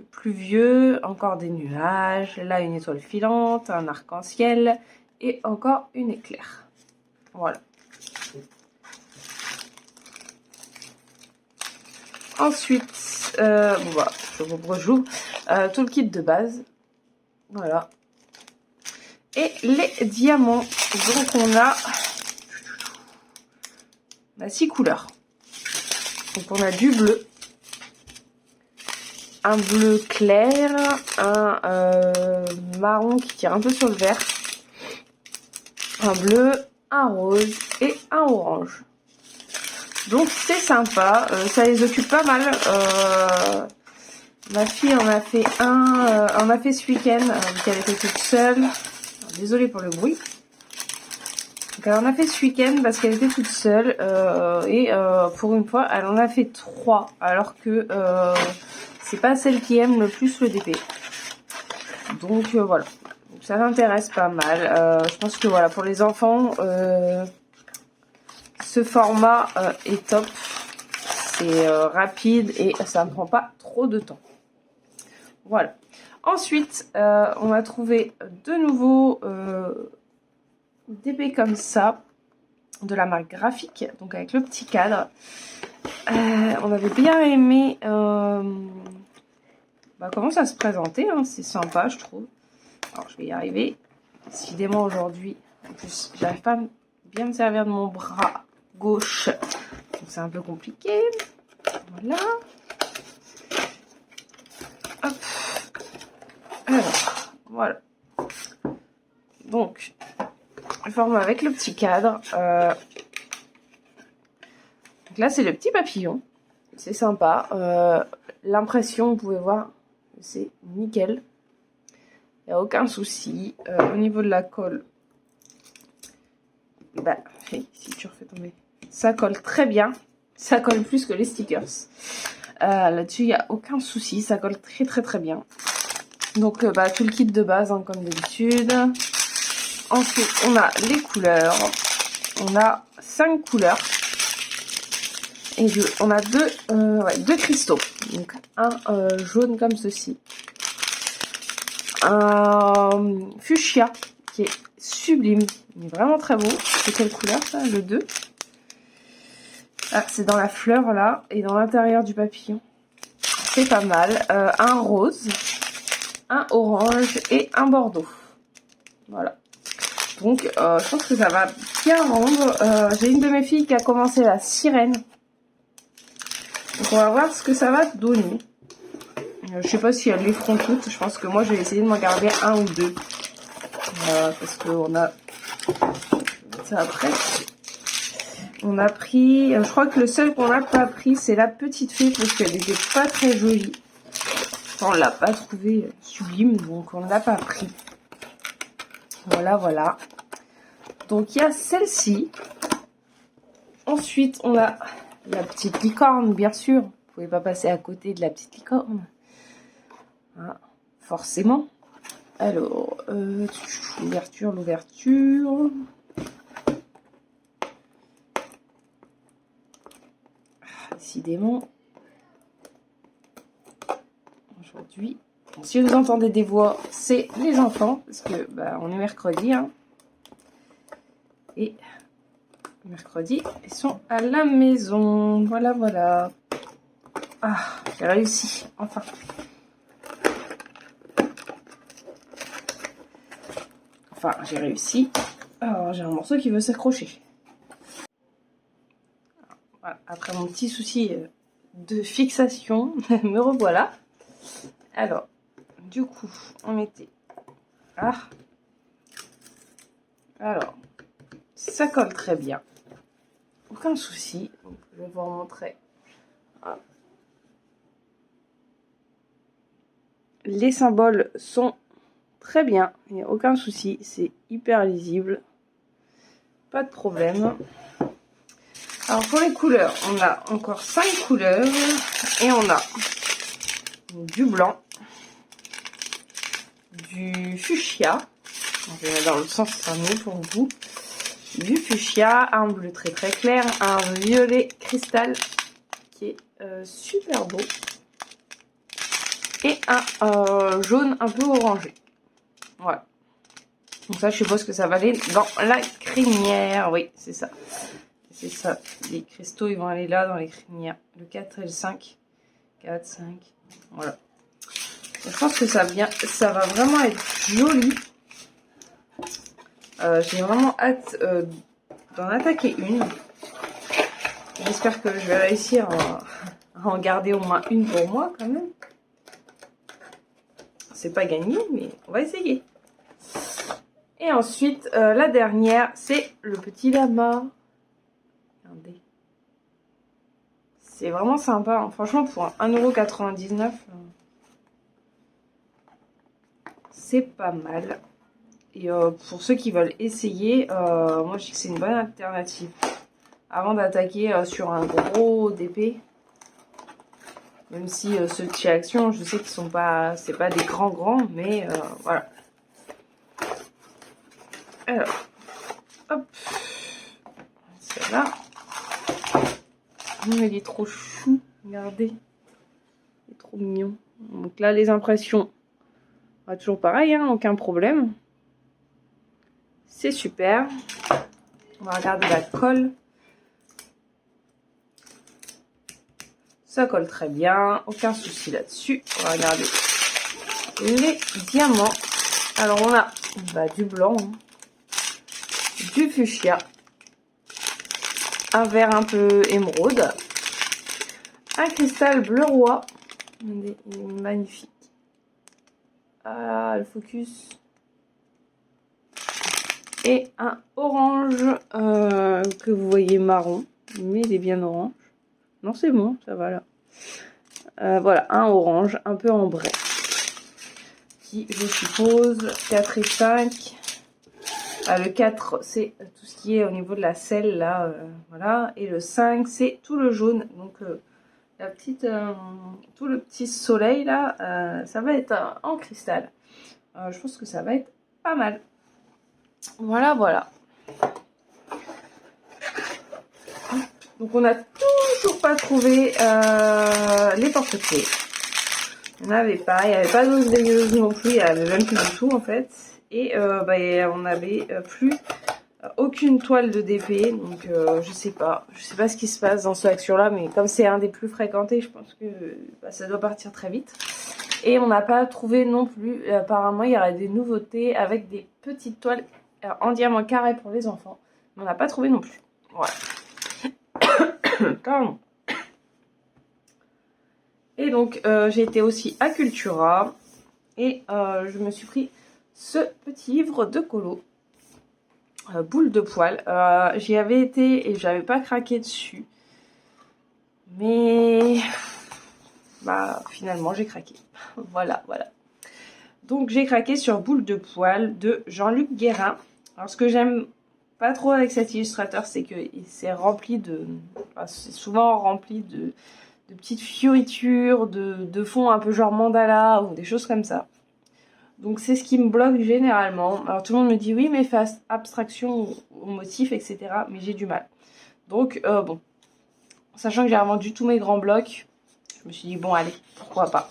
pluvieux, encore des nuages, là une étoile filante, un arc-en-ciel et encore une éclair. Voilà. Ensuite, bon bah, je vous rejoue tout le kit de base. Voilà. Et les diamants. Donc on a 6 couleurs. Donc on a du bleu, un bleu clair, un marron qui tire un peu sur le vert, un bleu, un rose et un orange. Donc c'est sympa, ça les occupe pas mal. Ma fille en a fait on a fait ce week-end, donc elle était toute seule. Désolée pour le bruit. Donc elle en a fait ce week-end parce qu'elle était toute seule et pour une fois elle en a fait 3 alors que c'est pas celle qui aime le plus le DP. Donc voilà, donc, ça m'intéresse pas mal. Je pense que voilà, pour les enfants, ce format est top. C'est rapide et ça ne prend pas trop de temps. Voilà. Ensuite, on a trouvé de nouveau DP comme ça, de la marque Graphique, donc avec le petit cadre. On avait bien aimé comment ça se présentait, hein, c'est sympa je trouve. Alors je vais y arriver. Décidément aujourd'hui, en plus j'arrive pas à bien me servir de mon bras gauche, donc c'est un peu compliqué. Voilà. Hop. Alors, voilà. Donc, je forme avec le petit cadre. Donc là, c'est le petit papillon. C'est sympa. L'impression, vous pouvez voir, c'est nickel. Il n'y a aucun souci. Au niveau de la colle, si tu refais tomber, ça colle très bien. Ça colle plus que les stickers. Là-dessus, il n'y a aucun souci. Ça colle très très très bien. Donc tout le kit de base, hein, comme d'habitude. Ensuite, on a les couleurs. On a 5 couleurs. Et on a deux cristaux. Donc un jaune comme ceci. Un fuchsia qui est sublime. Il est vraiment très beau. C'est quelle couleur ça? Le 2. Ah, c'est dans la fleur là. Et dans l'intérieur du papillon. C'est pas mal. Un rose. Un orange et un bordeaux. Voilà. Donc, je pense que ça va bien rendre. J'ai une de mes filles qui a commencé la sirène. Donc, on va voir ce que ça va donner. Je sais pas si elles les feront toutes. Je pense que moi, je vais essayer de m'en garder un ou deux. Parce qu'on a... Ça après. On a pris... Je crois que le seul qu'on n'a pas pris, c'est la petite fée. Parce qu'elle n'était pas très jolie. On l'a pas trouvé sublime, donc on ne l'a pas pris. Voilà, voilà. Donc il y a celle-ci. Ensuite, on a la petite licorne, bien sûr. Vous ne pouvez pas passer à côté de la petite licorne. Hein, forcément. Alors, l'ouverture. Décidément. Aujourd'hui, si vous entendez des voix, c'est les enfants, parce que on est mercredi, hein. Et mercredi, ils sont à la maison. Voilà, voilà. Ah, j'ai réussi, enfin. Enfin, j'ai réussi. Alors, j'ai un morceau qui veut s'accrocher. Voilà, après mon petit souci de fixation, me revoilà. Alors, du coup, on mettait... Ah. Alors, ça colle très bien. Aucun souci. Donc, je vais vous remontrer. Ah. Les symboles sont très bien. Il n'y a aucun souci. C'est hyper lisible. Pas de problème. Alors, pour les couleurs, on a encore 5 couleurs. Et on a du blanc. Du fuchsia, je vais mettre dans le sens ça mieux pour vous, du fuchsia, un bleu très très clair, un violet cristal qui est super beau et un jaune un peu orangé. Voilà. Donc ça, je suppose que ça va aller dans la crinière. Oui, c'est ça. C'est ça. Les cristaux, ils vont aller là, dans les crinières. Le 4 et le 5. 4, 5. Voilà. Donc, je pense que ça va vraiment être joli. J'ai vraiment hâte d'en attaquer une. J'espère que je vais réussir à en garder au moins une pour moi, quand même. C'est pas gagné, mais on va essayer. Et ensuite, la dernière, c'est le petit lama. Regardez. C'est vraiment sympa. Hein. Franchement, pour 1,99 €, c'est pas mal. Et pour ceux qui veulent essayer, moi je dis que c'est une bonne alternative. Avant d'attaquer sur un gros DP. Même si ceux de chez Action, je sais qu'ils sont pas... C'est pas des grands, mais voilà. Alors, hop. Celle-là. Oh, il est trop chou. Regardez. Il est trop mignon. Donc là, les impressions. Toujours pareil, hein, aucun problème. C'est super. On va regarder la colle. Ça colle très bien. Aucun souci là-dessus. On va regarder les diamants. Alors, on a du blanc. Hein. Du fuchsia, un vert un peu émeraude, un cristal bleu roi, il est magnifique, le focus, et un orange que vous voyez marron, mais il est bien orange, non c'est bon, ça va là, voilà, un orange un peu ambré, qui je suppose 4 et 5. Le 4, c'est tout ce qui est au niveau de la selle, là, voilà. Et le 5, c'est tout le jaune. Donc, la petite, tout le petit soleil, là, ça va être en cristal. Je pense que ça va être pas mal. Voilà, voilà. Donc, on n'a toujours pas trouvé les porte-clés. Il n'y avait pas d'ose dégueuleuse non plus. Il n'y avait même plus du tout, en fait. Et on n'avait plus aucune toile de DP, donc je sais pas ce qui se passe dans ce action là, mais comme c'est un des plus fréquentés, je pense que ça doit partir très vite. Et on n'a pas trouvé non plus, apparemment il y aurait des nouveautés avec des petites toiles en diamant carré pour les enfants, mais on n'a pas trouvé non plus. Voilà. Pardon. Et donc j'ai été aussi à Cultura et je me suis pris ce petit livre de colo, boule de poil. J'y avais été et j'avais pas craqué dessus, mais finalement j'ai craqué. voilà. Donc j'ai craqué sur boule de poil de Jean-Luc Guérin. Alors ce que j'aime pas trop avec cet illustrateur, c'est que c'est rempli de, c'est souvent rempli de petites fioritures, de fonds un peu genre mandala ou des choses comme ça. Donc c'est ce qui me bloque généralement. Alors tout le monde me dit oui mais fais abstraction au motif, etc. Mais j'ai du mal. Donc bon, sachant que j'ai revendu tous mes grands blocs, je me suis dit bon allez, pourquoi pas.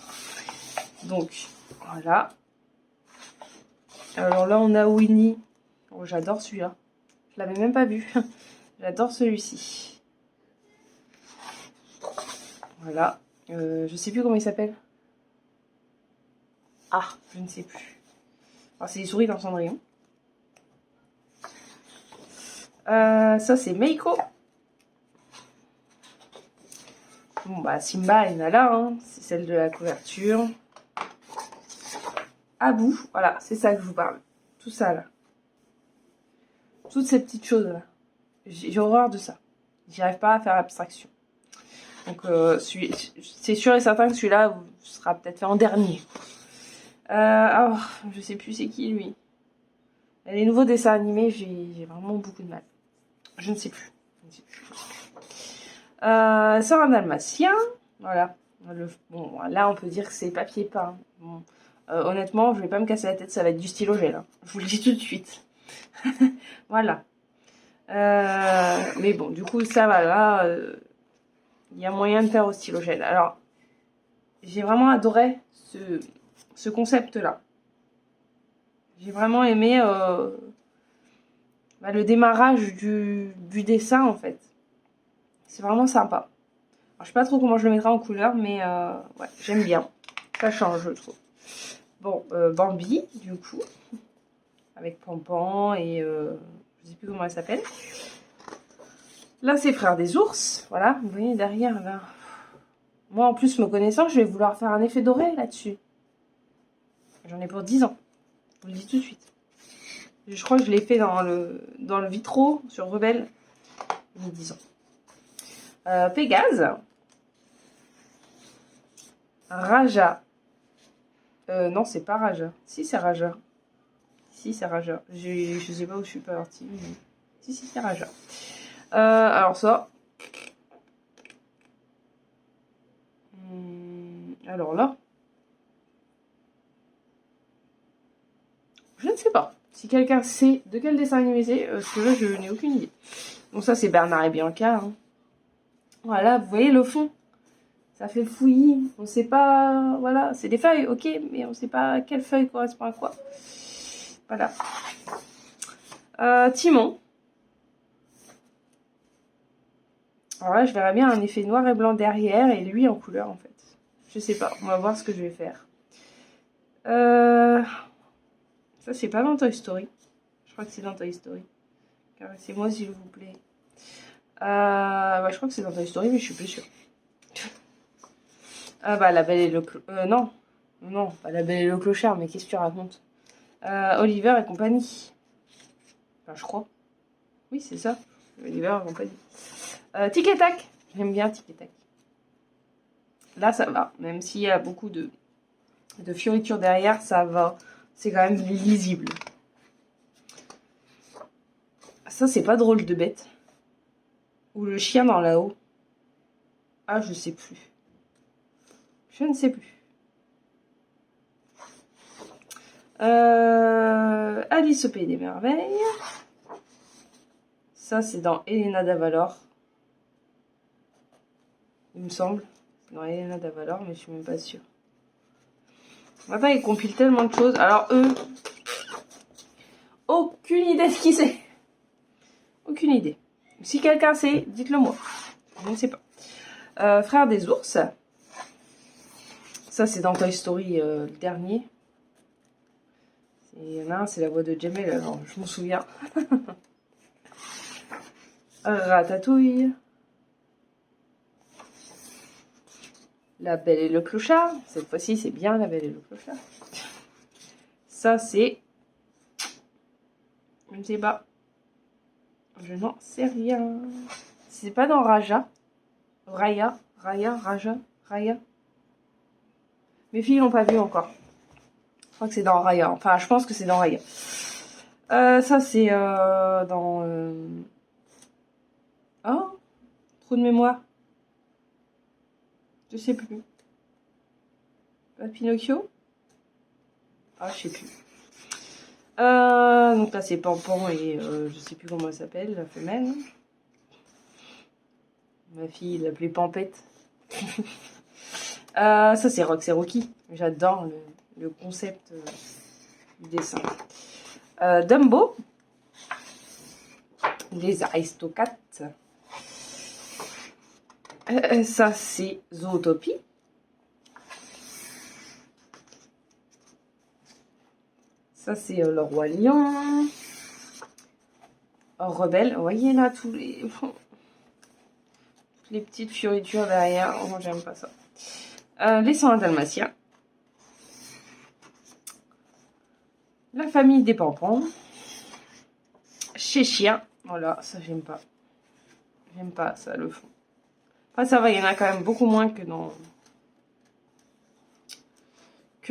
Donc voilà. Alors là on a Winnie. Oh, j'adore celui-là. Je l'avais même pas vu. J'adore celui-ci. Voilà. Je sais plus comment il s'appelle. Ah, je ne sais plus. Alors, c'est les souris dans Cendrillon. Ça, c'est Meiko. Bon, Simba et Nala, hein. C'est celle de la couverture. Abou, voilà, c'est ça que je vous parle. Tout ça, là. Toutes ces petites choses-là. J'ai horreur de ça. J'y arrive pas à faire abstraction. Donc, c'est sûr et certain que celui-là sera peut-être fait en dernier. Alors, je sais plus c'est qui lui. Les nouveaux dessins animés, j'ai vraiment beaucoup de mal. Je ne sais plus. Sort un dalmatien. Voilà. Bon, là, on peut dire que c'est papier peint. Bon, honnêtement, je vais pas me casser la tête, ça va être du stylo gel. Hein. Je vous le dis tout de suite. Voilà. Mais bon, du coup, ça va là. Il y a moyen de faire au stylo gel. Alors, j'ai vraiment adoré ce concept-là. J'ai vraiment aimé le démarrage du dessin en fait. C'est vraiment sympa. Alors, je sais pas trop comment je le mettrai en couleur, mais ouais, j'aime bien. Ça change, je trouve. Bon, Bambi, du coup, avec Pampan et je sais plus comment elle s'appelle. Là, c'est Frères des ours. Voilà, vous voyez derrière là. Moi, en plus, me connaissant, je vais vouloir faire un effet doré là-dessus. J'en ai pour 10 ans. Je vous le dis tout de suite. Je crois que je l'ai fait dans le vitraux sur Rebelle. Il y a 10 ans. Pégase. Raja. Non, c'est pas Raja. Si, c'est Raja. Si, c'est Raja. Je sais pas où je suis partie. Mais... Si, c'est Raja. Alors ça. Alors là. Je ne sais pas. Si quelqu'un sait de quel dessin animé c'est, parce que là, je n'ai aucune idée. Donc ça, c'est Bernard et Bianca. Hein. Voilà, vous voyez le fond. Ça fait fouillis. On ne sait pas... Voilà, c'est des feuilles, ok, mais on ne sait pas quelle feuille correspond à quoi. Voilà. Timon. Alors là, je verrais bien un effet noir et blanc derrière et lui en couleur, en fait. Je sais pas. On va voir ce que je vais faire. Ça, c'est pas dans Toy Story. Je crois que c'est dans Toy Story. Caressez-moi, s'il vous plaît. Ouais, je crois que c'est dans Toy Story, mais je suis plus sûre. La Belle et le non. Non, pas La Belle et le Clochard, mais qu'est-ce que tu racontes? Oliver et compagnie. Enfin, je crois. Oui, c'est ça. Oliver et compagnie. Tic et Tac. J'aime bien Tic et Tac. Là, ça va. Même s'il y a beaucoup de fioritures derrière, ça va. C'est quand même lisible. Ça, c'est pas drôle de bête. Ou le chien dans la haut. Ah, je sais plus. Je ne sais plus. Alice au Pays des Merveilles. Ça, c'est dans Elena d'Avalor. Il me semble. C'est dans Elena d'Avalor, mais je suis même pas sûre. Maintenant, ils compilent tellement de choses. Alors, eux, aucune idée de qui c'est. Aucune idée. Si quelqu'un sait, dites-le moi. Je ne sais pas. Frères des ours. Ça, c'est dans Toy Story, le dernier. Il y en a un, c'est la voix de Jamel, alors je m'en souviens. Ratatouille. La Belle et le Clochard. Cette fois-ci, c'est bien La Belle et le Clochard. Ça, c'est... Je ne sais pas. Je n'en sais rien. C'est pas dans Raja. Raja. Mes filles l'ont pas vu encore. Je crois que c'est dans Raya. Enfin, je pense que c'est dans Raya. Ça, c'est dans... Oh, trou de mémoire. Je sais plus. Pinocchio. Ah, je sais plus. Donc là, c'est Pampan et je sais plus comment elle s'appelle, la femelle. Ma fille l'appelait Pampette. Ça, c'est Rox et Rocky. J'adore le concept du dessin. Dumbo. Les Aristocates. Ça, c'est Zootopie. Ça, c'est le Roi Lion. Rebelle. Vous voyez là, toutes les petites fioritures derrière. Oh, moi, j'aime pas ça. Les 101 Dalmatiens. La famille des Pampans. Chez Chien. Voilà, ça, j'aime pas. J'aime pas ça, le fond. Enfin, ça va, il y en a quand même beaucoup moins que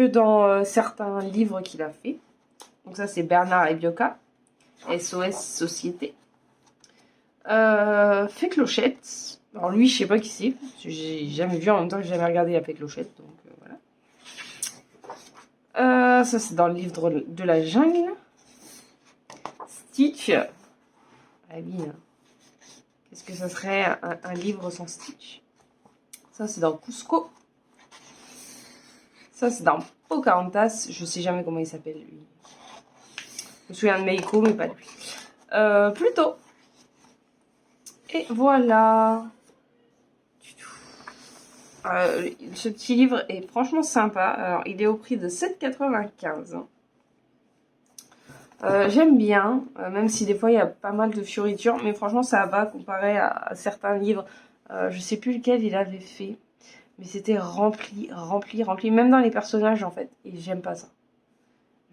dans certains livres qu'il a fait. Donc ça, c'est Bernard et Bianca. SOS Société. Fée Clochette. Alors lui, je sais pas qui c'est. J'ai jamais vu, en même temps que j'ai jamais regardé la Fée Clochette. Donc voilà. Ça, c'est dans le livre de la jungle. Stitch. Ah oui. Qu'est-ce que ça serait un livre sans Stitch? Ça, c'est dans Cusco. Ça, c'est dans Pocahontas. Je sais jamais comment il s'appelle, lui. Je me souviens de Meiko, mais pas de lui. Plutôt. Et voilà. Ce petit livre est franchement sympa. Alors, il est au prix de 7,95 €. J'aime bien, même si des fois il y a pas mal de fioritures, mais franchement ça va comparé à certains livres. Je sais plus lequel il avait fait, mais c'était rempli, rempli, rempli, même dans les personnages en fait. Et j'aime pas ça.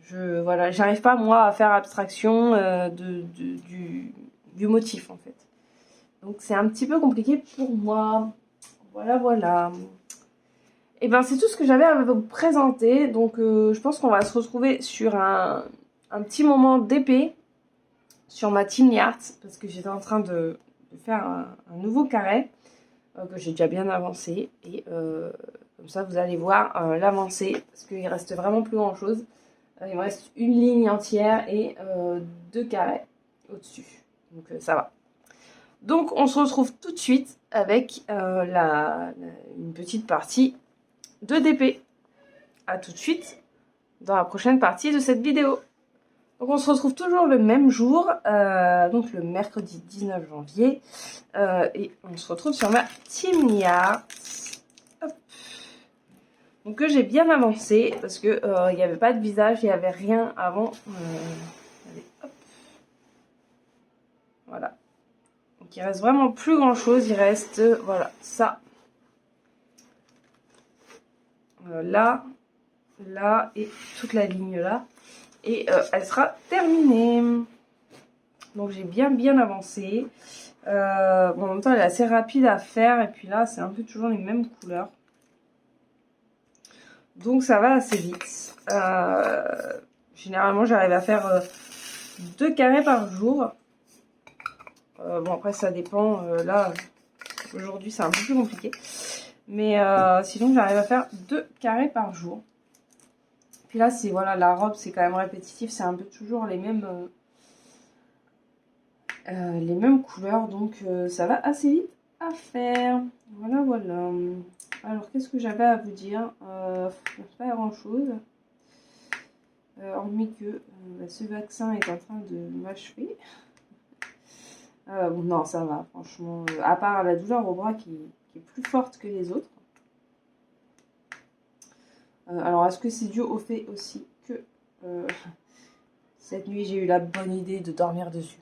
Voilà, j'arrive pas moi à faire abstraction du motif en fait. Donc c'est un petit peu compliqué pour moi. Voilà, voilà. Et ben c'est tout ce que j'avais à vous présenter. Donc je pense qu'on va se retrouver sur un petit moment d'épée sur ma Team Yard parce que j'étais en train de faire un nouveau carré que j'ai déjà bien avancé. Et comme ça vous allez voir l'avancée parce qu'il reste vraiment plus grand chose. Il me reste une ligne entière et 2 carrés au-dessus. Donc ça va. Donc on se retrouve tout de suite avec une petite partie de DP. A tout de suite dans la prochaine partie de cette vidéo. Donc on se retrouve toujours le même jour, donc le mercredi 19 janvier. Et on se retrouve sur ma Team Yard. Hop. Donc que j'ai bien avancé parce que il n'y avait pas de visage, il n'y avait rien avant. Hop. Voilà. Donc il reste vraiment plus grand chose, il reste voilà ça. Là, là et toute la ligne là. Et elle sera terminée. Donc j'ai bien avancé. Bon, en même temps elle est assez rapide à faire. Et puis là c'est un peu toujours les mêmes couleurs. Donc ça va assez vite. Généralement j'arrive à faire 2 carrés par jour. Bon après ça dépend. Là aujourd'hui c'est un peu plus compliqué. Mais sinon j'arrive à faire 2 carrés par jour. Puis là c'est voilà, la robe c'est quand même répétitif. C'est un peu toujours les mêmes couleurs. Donc ça va assez vite à faire. Voilà, voilà. Alors qu'est-ce que j'avais à vous dire? Pas grand chose. Hormis que ce vaccin est en train de m'achever. Bon, non, ça va, franchement. À part la douleur au bras qui est plus forte que les autres. Alors, est-ce que c'est dû au fait aussi que cette nuit, j'ai eu la bonne idée de dormir dessus.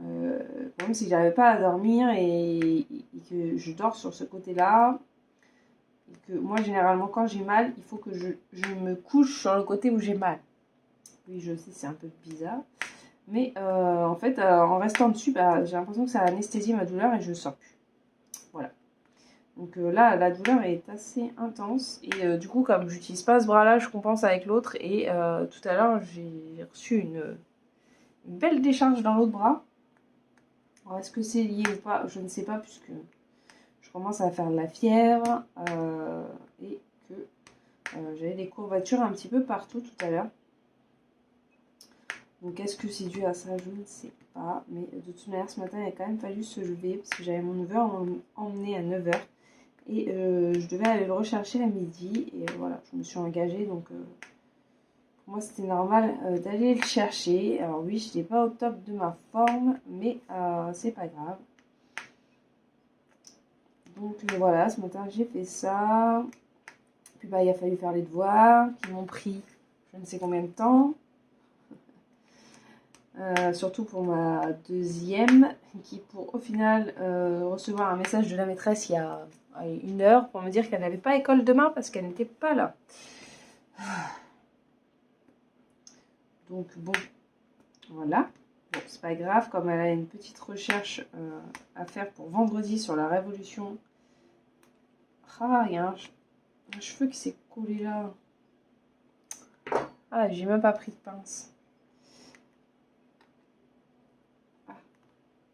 Le problème, c'est que j'arrivais pas à dormir et que je dors sur ce côté-là. Et que moi, généralement, quand j'ai mal, il faut que je me couche sur le côté où j'ai mal. Oui, je sais, c'est un peu bizarre. Mais en fait, en restant dessus, j'ai l'impression que ça anesthésie ma douleur et je ne sors plus. Voilà. Donc là, la douleur est assez intense. Et du coup, comme j'utilise pas ce bras-là, je compense avec l'autre. Et tout à l'heure, j'ai reçu une belle décharge dans l'autre bras. Alors, est-ce que c'est lié ou pas? Je ne sais pas, puisque je commence à faire de la fièvre. Et que j'avais des courbatures un petit peu partout tout à l'heure. Donc est-ce que c'est dû à ça? Je ne sais pas. Mais de toute manière, ce matin, il a quand même fallu se lever parce que j'avais mon neveu emmené à 9 h. Et je devais aller le rechercher à midi. Et voilà, je me suis engagée. Donc pour moi, c'était normal d'aller le chercher. Alors oui, je n'étais pas au top de ma forme. Mais c'est pas grave. Donc voilà, ce matin, j'ai fait ça. Puis il a fallu faire les devoirs qui m'ont pris je ne sais combien de temps. Surtout pour ma deuxième, qui pour au final recevoir un message de la maîtresse il y a 1 heure pour me dire qu'elle n'avait pas école demain parce qu'elle n'était pas là. Donc bon, voilà. Bon, c'est pas grave, comme elle a une petite recherche à faire pour vendredi sur la Révolution. Ah, il y a un cheveu qui s'est collé là. Ah, j'ai même pas pris de pince.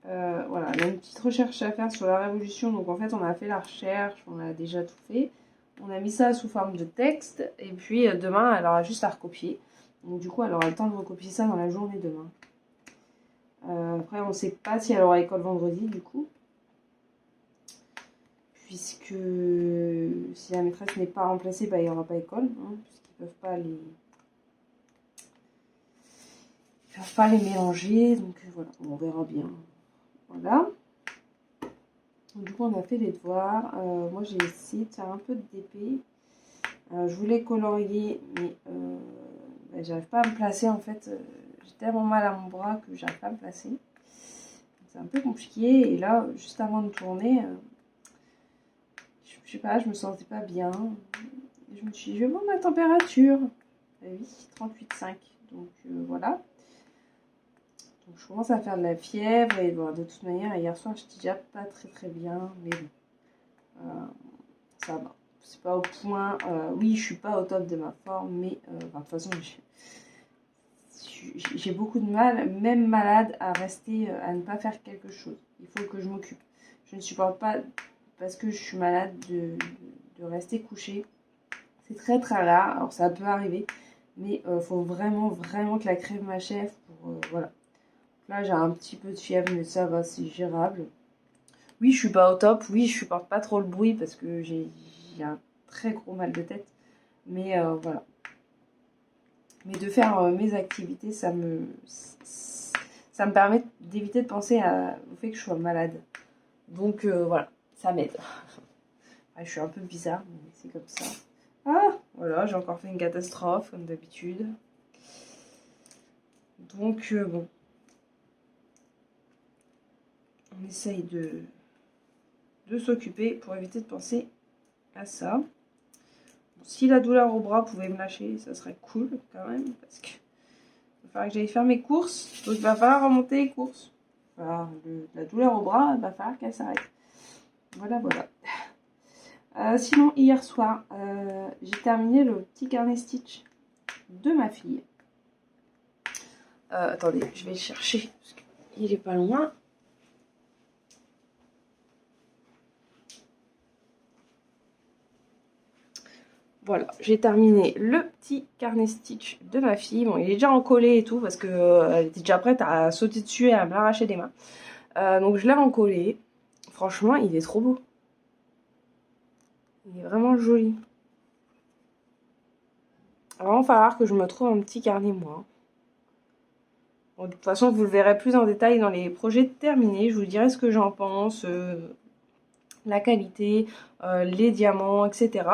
Voilà, il y a une petite recherche à faire sur la Révolution. Donc en fait, on a fait la recherche, on a déjà tout fait. On a mis ça sous forme de texte. Et puis demain, elle aura juste à recopier. Donc du coup, elle aura le temps de recopier ça dans la journée demain. Après, on ne sait pas si elle aura école vendredi, du coup. Puisque si la maîtresse n'est pas remplacée, il n'y aura pas école. Hein, puisqu'ils ne peuvent pas peuvent pas les mélanger, donc voilà, on verra bien. Voilà. Donc, du coup, on a fait les devoirs. Moi, j'ai essayé de faire un peu de DP. Je voulais colorier, mais bah, j'arrive pas à me placer en fait. J'ai tellement mal à mon bras que j'arrive pas à me placer. C'est un peu compliqué. Et là, juste avant de tourner, je sais pas, je me sentais pas bien. Et je me suis dit, je vais voir ma température. Oui, 38,5. Donc voilà. Donc je commence à faire de la fièvre. Et bon, de toute manière, hier soir, j'étais déjà pas très bien. Mais bon, ça va. C'est pas au point. Oui, je suis pas au top de ma forme, mais enfin, de toute façon, j'ai beaucoup de mal, même malade, à rester, à ne pas faire quelque chose. Il faut que je m'occupe. Je ne supporte pas, parce que je suis malade, de rester couchée. C'est très rare. Alors ça peut arriver, mais faut vraiment que la crème m'achève pour voilà. Là, j'ai un petit peu de fièvre, mais ça va, c'est gérable. Oui, je suis pas au top. Oui, je supporte pas trop le bruit parce que j'ai un très gros mal de tête. Mais voilà. Mais de faire mes activités, ça me permet d'éviter de penser au fait que je sois malade. Donc voilà, ça m'aide. Je suis un peu bizarre, mais c'est comme ça. Ah, voilà, j'ai encore fait une catastrophe, comme d'habitude. Donc bon. On essaye de s'occuper pour éviter de penser à ça. Si la douleur au bras pouvait me lâcher, ça serait cool quand même, parce que il va falloir que j'aille faire mes courses, donc il va falloir remonter les courses. Enfin, la douleur au bras, il va falloir qu'elle s'arrête. Voilà. Sinon, hier soir, j'ai terminé le petit carnet Stitch de ma fille. Attendez, je vais le chercher, parce qu'il est pas loin. Voilà, j'ai terminé le petit carnet Stitch de ma fille. Bon, il est déjà encollé et tout parce que elle était déjà prête à sauter dessus et à me l'arracher des mains. Donc je l'ai encollé. Franchement, il est trop beau. Il est vraiment joli. Il va vraiment falloir que je me trouve un petit carnet moi. Bon, de toute façon, vous le verrez plus en détail dans les projets terminés. Je vous dirai ce que j'en pense, la qualité, les diamants, etc.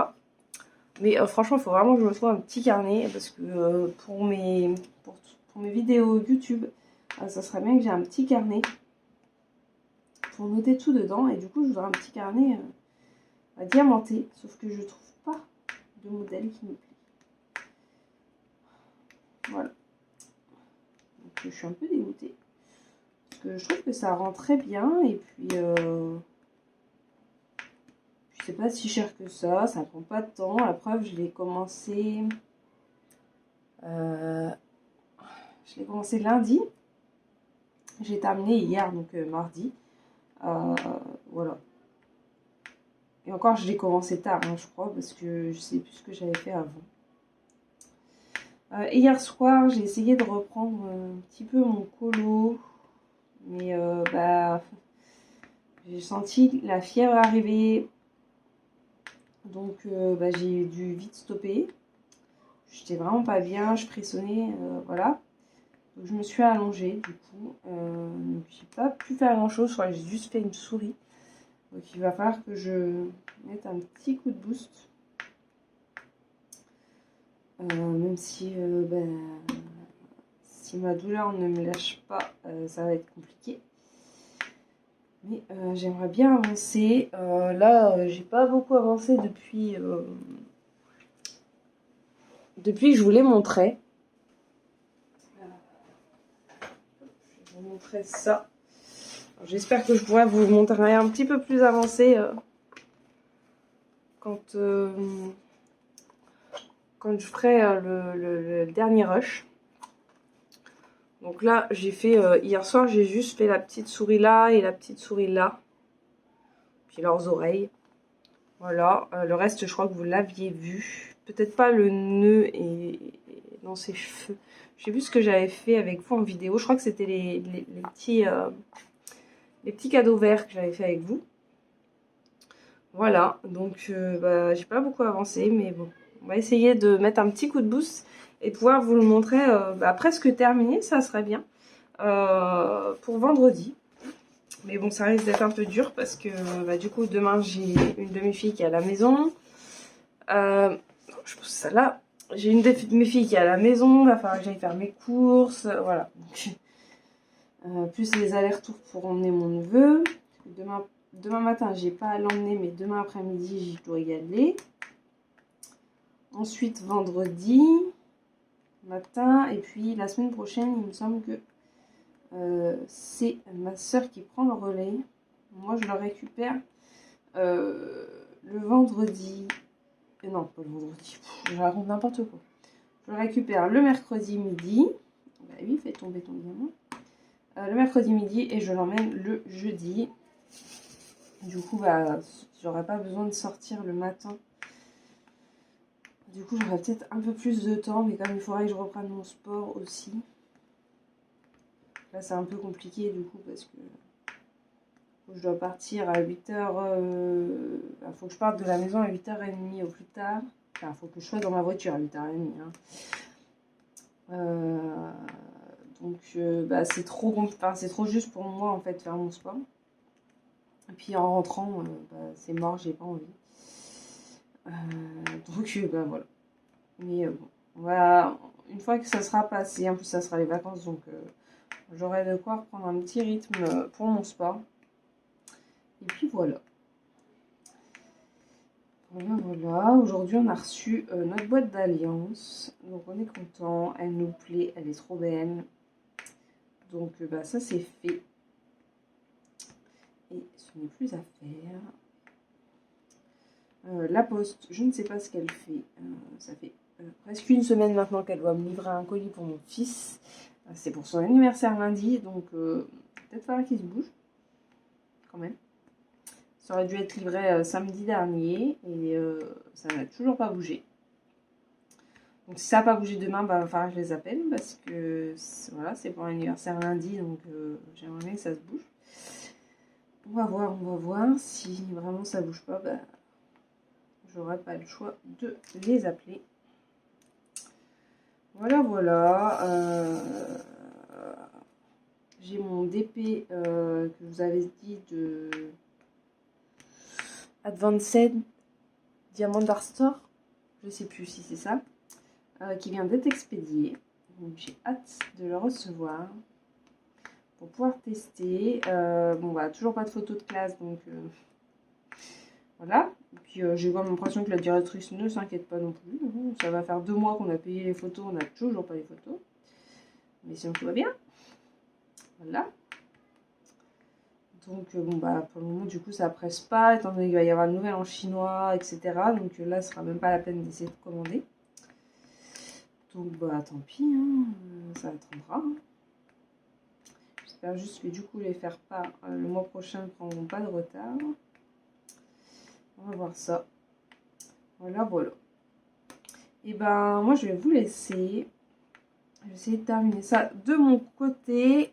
Mais franchement, il faut vraiment que je me trouve un petit carnet parce que pour mes vidéos YouTube, ça serait bien que j'ai un petit carnet pour noter tout dedans. Et du coup, je voudrais un petit carnet diamanté, sauf que je trouve pas de modèle qui me plaît. Voilà. Donc, je suis un peu dégoûtée parce que je trouve que ça rend très bien et puis c'est pas si cher que ça prend pas de temps. La preuve, je l'ai commencé lundi. J'ai terminé hier, donc mardi. Voilà. Et encore, je l'ai commencé tard, hein, je crois, parce que je sais plus ce que j'avais fait avant. Et hier soir, j'ai essayé de reprendre un petit peu mon colo. Mais bah, j'ai senti la fièvre arriver. Donc bah, j'ai dû vite stopper. J'étais vraiment pas bien, je frissonnais, voilà. Donc je me suis allongée du coup. J'ai pas pu faire grand chose, j'ai juste fait une souris. Donc il va falloir que je mette un petit coup de boost. Même si, ben, si ma douleur ne me lâche pas, ça va être compliqué. Mais j'aimerais bien avancer. Là, j'ai pas beaucoup avancé depuis que je vous l'ai montré. Je vais vous montrer ça. J'espère que je pourrai vous montrer un petit peu plus avancé quand je ferai le dernier rush. Donc là, j'ai fait, hier soir, j'ai juste fait la petite souris là et la petite souris là. Puis leurs oreilles. Voilà, le reste, je crois que vous l'aviez vu. Peut-être pas le nœud et dans ses cheveux. Je sais plus ce que j'avais fait avec vous en vidéo. Je crois que c'était les petits cadeaux verts que j'avais fait avec vous. Voilà, donc bah, j'ai pas beaucoup avancé, mais bon. On va essayer de mettre un petit coup de boost et pouvoir vous le montrer presque terminé, ça serait bien, pour vendredi. Mais bon, ça risque d'être un peu dur parce que du coup, demain, j'ai une de mes filles qui est à la maison. Je pose ça là. J'ai une de mes filles qui est à la maison, il va falloir que j'aille faire mes courses, voilà. Plus les allers-retours pour emmener mon neveu. Demain matin, j'ai pas à l'emmener, mais demain après-midi, je dois y aller. Ensuite, vendredi matin, et puis la semaine prochaine, il me semble que c'est ma soeur qui prend le relais. Moi, je le récupère le vendredi. Non, pas le vendredi. Je raconte n'importe quoi. Je le récupère le mercredi midi. Bah oui, fais tomber ton diamant. Le mercredi midi et je l'emmène le jeudi. Du coup, j'aurais pas besoin de sortir le matin. Du coup, j'aurai peut-être un peu plus de temps, mais comme il faudrait que je reprenne mon sport aussi. Là, c'est un peu compliqué du coup parce que je dois partir à 8h. Il faut que je parte de la maison à 8h30 au plus tard. Enfin, il faut que je sois dans ma voiture à 8h30. Donc, c'est trop juste pour moi en fait faire mon sport. Et puis en rentrant, c'est mort, j'ai pas envie. Donc, voilà. Mais bon, voilà, une fois que ça sera passé, en plus ça sera les vacances, donc j'aurai de quoi reprendre un petit rythme pour mon sport. Et puis voilà. Voilà. Aujourd'hui on a reçu notre boîte d'alliance. Donc on est content, elle nous plaît, elle est trop belle. Donc ça c'est fait. Et ce n'est plus à faire. La poste, je ne sais pas ce qu'elle fait. Ça fait presque une semaine maintenant qu'elle doit me livrer un colis pour mon fils. C'est pour son anniversaire lundi, donc peut-être falloir qu'il se bouge. Quand même. Ça aurait dû être livré samedi dernier et ça n'a toujours pas bougé. Donc si ça n'a pas bougé demain, il va falloir que je les appelle parce que voilà, c'est pour l'anniversaire lundi, donc j'aimerais bien que ça se bouge. On va voir si vraiment ça bouge pas, j'aurai pas le choix de les appeler. Voilà. J'ai mon DP que je vous avais dit de Advanced Diamond Art Store, je sais plus si c'est ça, qui vient d'être expédié. Donc j'ai hâte de le recevoir pour pouvoir tester. Toujours pas de photo de classe, donc voilà. Et puis j'ai comme l'impression que la directrice ne s'inquiète pas non plus. Ça va faire 2 mois qu'on a payé les photos, on n'a toujours pas les photos. Mais sinon tout va bien. Voilà. Donc pour le moment du coup ça presse pas, étant donné qu'il va y avoir une nouvelle en chinois, etc. Donc là ce sera même pas la peine d'essayer de commander. Donc tant pis, ça attendra. J'espère juste que du coup les faire part le mois prochain ne prendront pas de retard. On va voir ça. Voilà. Et moi je vais vous laisser. Je vais essayer de terminer ça de mon côté.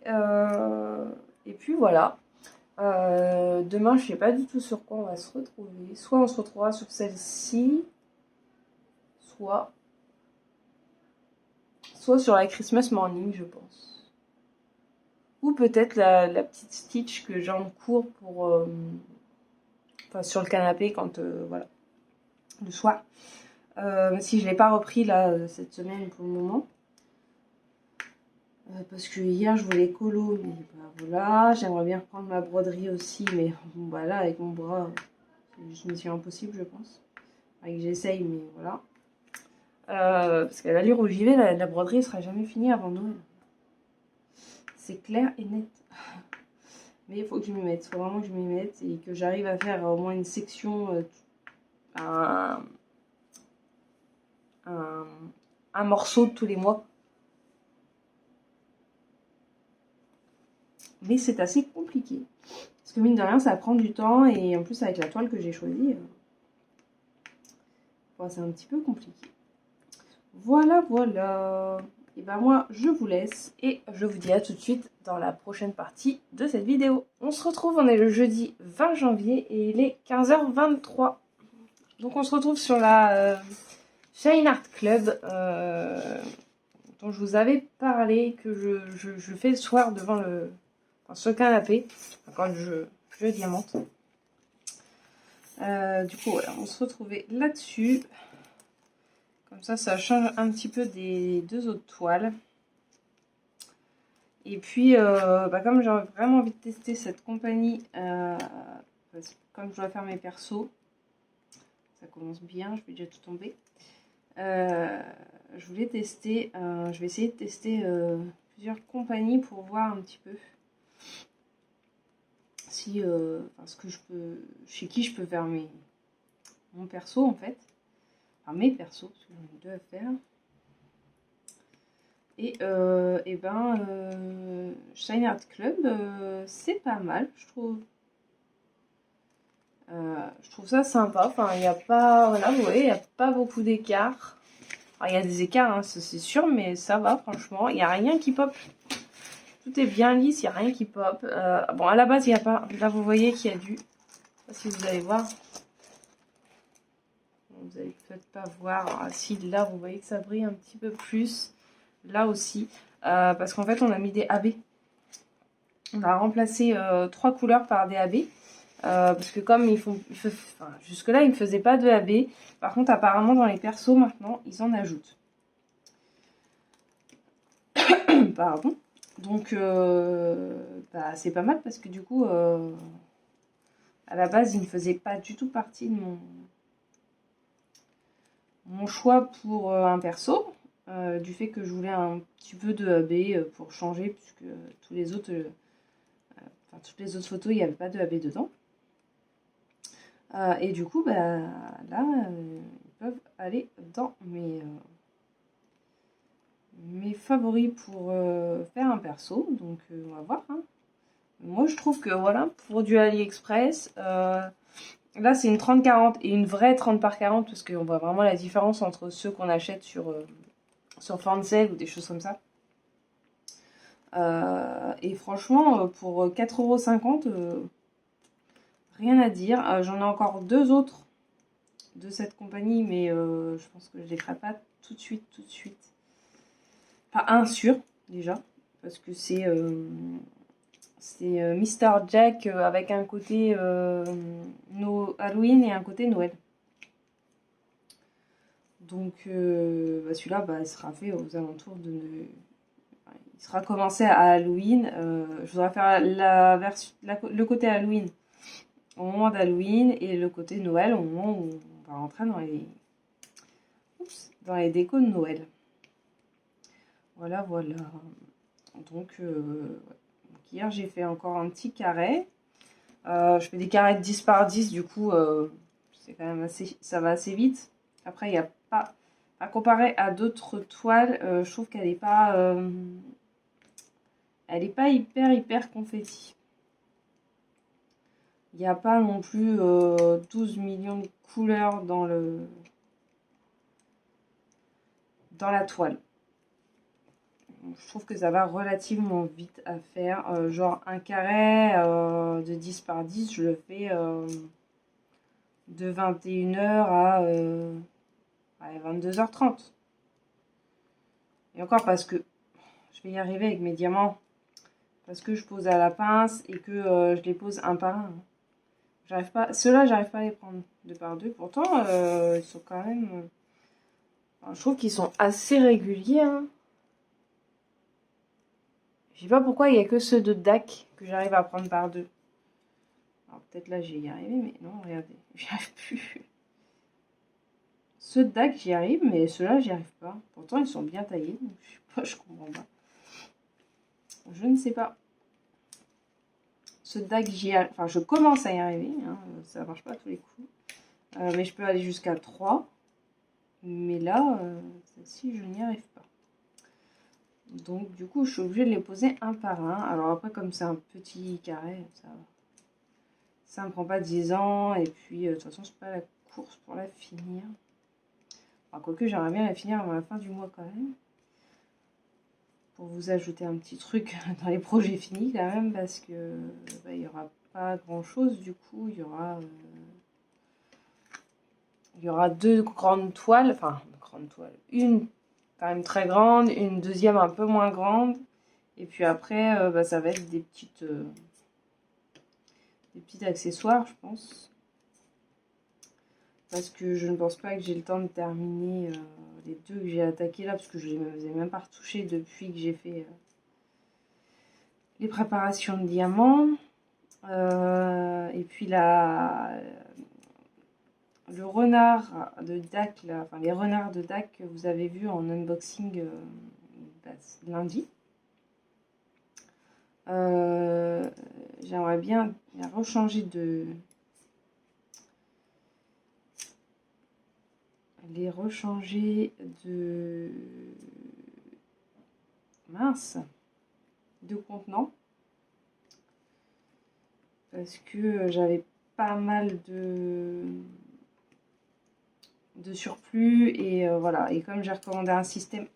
Et puis voilà. Demain, je sais pas du tout sur quoi on va se retrouver. Soit on se retrouvera sur celle-ci, soit sur la Christmas Morning, je pense. Ou peut-être la petite Stitch que j'ai en cours pour... sur le canapé quand... voilà. Le soir. Si je l'ai pas repris là cette semaine pour le moment. Parce que hier je voulais colo, mais voilà, j'aimerais bien reprendre ma broderie aussi, mais là avec mon bras, c'est juste une mission impossible je pense. Avec que j'essaye, mais voilà. Parce qu'à l'allure où j'y vais, la broderie ne sera jamais finie avant Noël. C'est clair et net. Mais il faut que je m'y mette, il faut vraiment que je m'y mette et que j'arrive à faire au moins une section, un morceau tous les mois. Mais c'est assez compliqué. Parce que mine de rien, ça prend du temps. Et en plus, avec la toile que j'ai choisie, c'est un petit peu compliqué. Voilà. Et moi, je vous laisse. Et je vous dis à tout de suite dans la prochaine partie de cette vidéo. On se retrouve, on est le jeudi 20 janvier. Et il est 15h23. Donc on se retrouve sur la Shine Art Club. dont je vous avais parlé, que je fais le soir devant ce canapé, quand je diamante. Du coup, voilà, on se retrouvait là-dessus. Comme ça change un petit peu des 2 autres toiles. Et puis, comme j'ai vraiment envie de tester cette compagnie, parce que comme je dois faire mes persos, ça commence bien, je vais déjà tout tomber. Je voulais tester, je vais essayer de tester plusieurs compagnies pour voir un petit peu si, ce que je peux, chez qui je peux faire mon perso en fait, enfin mes persos, parce que j'en ai 2 à faire. Et Shiny Art Club, c'est pas mal, je trouve. Je trouve ça sympa. Enfin, il n'y a pas, voilà, vous voyez, il n'y a pas beaucoup d'écart. Il y a des écarts, hein, c'est sûr, mais ça va, franchement. Il n'y a rien qui pop. Tout est bien lisse, il n'y a rien qui pop. Bon, à la base, il n'y a pas. Là, vous voyez qu'il y a du. Je sais pas si vous allez voir. Vous allez peut-être pas voir. Si, là, vous voyez que ça brille un petit peu plus. Là aussi. Parce qu'en fait, on a mis des AB. On a remplacé 3 couleurs par des AB. Parce que comme jusque-là, ils ne faisaient pas de AB. Par contre, apparemment, dans les persos, maintenant, ils en ajoutent. Pardon. Donc, c'est pas mal parce que du coup, à la base, ils ne faisaient pas du tout partie de mon choix pour un perso. Du fait que je voulais un petit peu de AB pour changer, puisque toutes les autres photos, il n'y avait pas de AB dedans. Et du coup, là, ils peuvent aller dans mes favoris pour faire un perso. Donc, on va voir. Hein. Moi, je trouve que, voilà, pour du AliExpress, là, c'est une 30-40 et une vraie 30x40, parce qu'on voit vraiment la différence entre ceux qu'on achète sur Fansale ou des choses comme ça. Et franchement, pour 4,50 €, rien à dire. J'en ai encore 2 autres de cette compagnie, mais je pense que je les ferai pas tout de suite. Enfin, un sûr, déjà, parce que c'est Mr. Jack avec un côté Halloween et un côté Noël. Donc celui-là, il sera fait aux alentours de... Il sera commencé à Halloween. Je voudrais faire le côté Halloween au moment d'Halloween et le côté Noël au moment où on va rentrer dans les décos de Noël. Voilà. Donc, hier, j'ai fait encore un petit carré. Je fais des carrés de 10 par 10, du coup, c'est quand même ça va assez vite. Après, il n'y a pas... À comparer à d'autres toiles, je trouve qu'elle n'est pas... elle n'est pas hyper confetti. Il n'y a pas non plus 12 millions de couleurs dans la toile. Je trouve que ça va relativement vite à faire. Genre un carré de 10 par 10, je le fais de 21 h à 22h30. Et encore parce que je vais y arriver avec mes diamants. Parce que je pose à la pince et que je les pose un par un. J'arrive pas, ceux-là, j'arrive pas à les prendre 2 par 2. Pourtant, ils sont quand même... je trouve qu'ils sont assez réguliers. Hein. Je sais pas pourquoi il n'y a que ceux de DAC que j'arrive à prendre par 2. Alors peut-être là, j'y arrivé, mais non, regardez, j'y arrive plus. Ceux de DAC, j'y arrive, mais ceux-là, j'y arrive pas. Pourtant, ils sont bien taillés. Donc je sais pas, je comprends pas. Je ne sais pas. Ce DAC, je commence à y arriver. Hein, ça marche pas à tous les coups. Mais je peux aller jusqu'à 3. Mais là, celle-ci, je n'y arrive pas. Donc, du coup, je suis obligée de les poser un par un. Alors après, comme c'est un petit carré, ça me prend pas 10 ans. Et puis, de toute façon, c'est pas la course pour la finir. Enfin, quoique, j'aimerais bien la finir avant la fin du mois quand même. Pour vous ajouter un petit truc dans les projets finis quand même, parce que il n'y aura pas grand chose. Du coup, il y aura 2 grandes toiles, enfin, une quand même très grande, une deuxième un peu moins grande. Et puis après, bah, ça va être des petits accessoires, je pense. Parce que je ne pense pas que j'ai le temps de terminer les deux que j'ai attaqués là, parce que je ne les ai même pas retouchés depuis que j'ai fait les préparations de diamants. Et puis le renard de Dak, là, enfin les renards de Dak que vous avez vu en unboxing lundi. J'aimerais bien rechanger de contenant, parce que j'avais pas mal de surplus et voilà. Et comme j'ai recommandé un système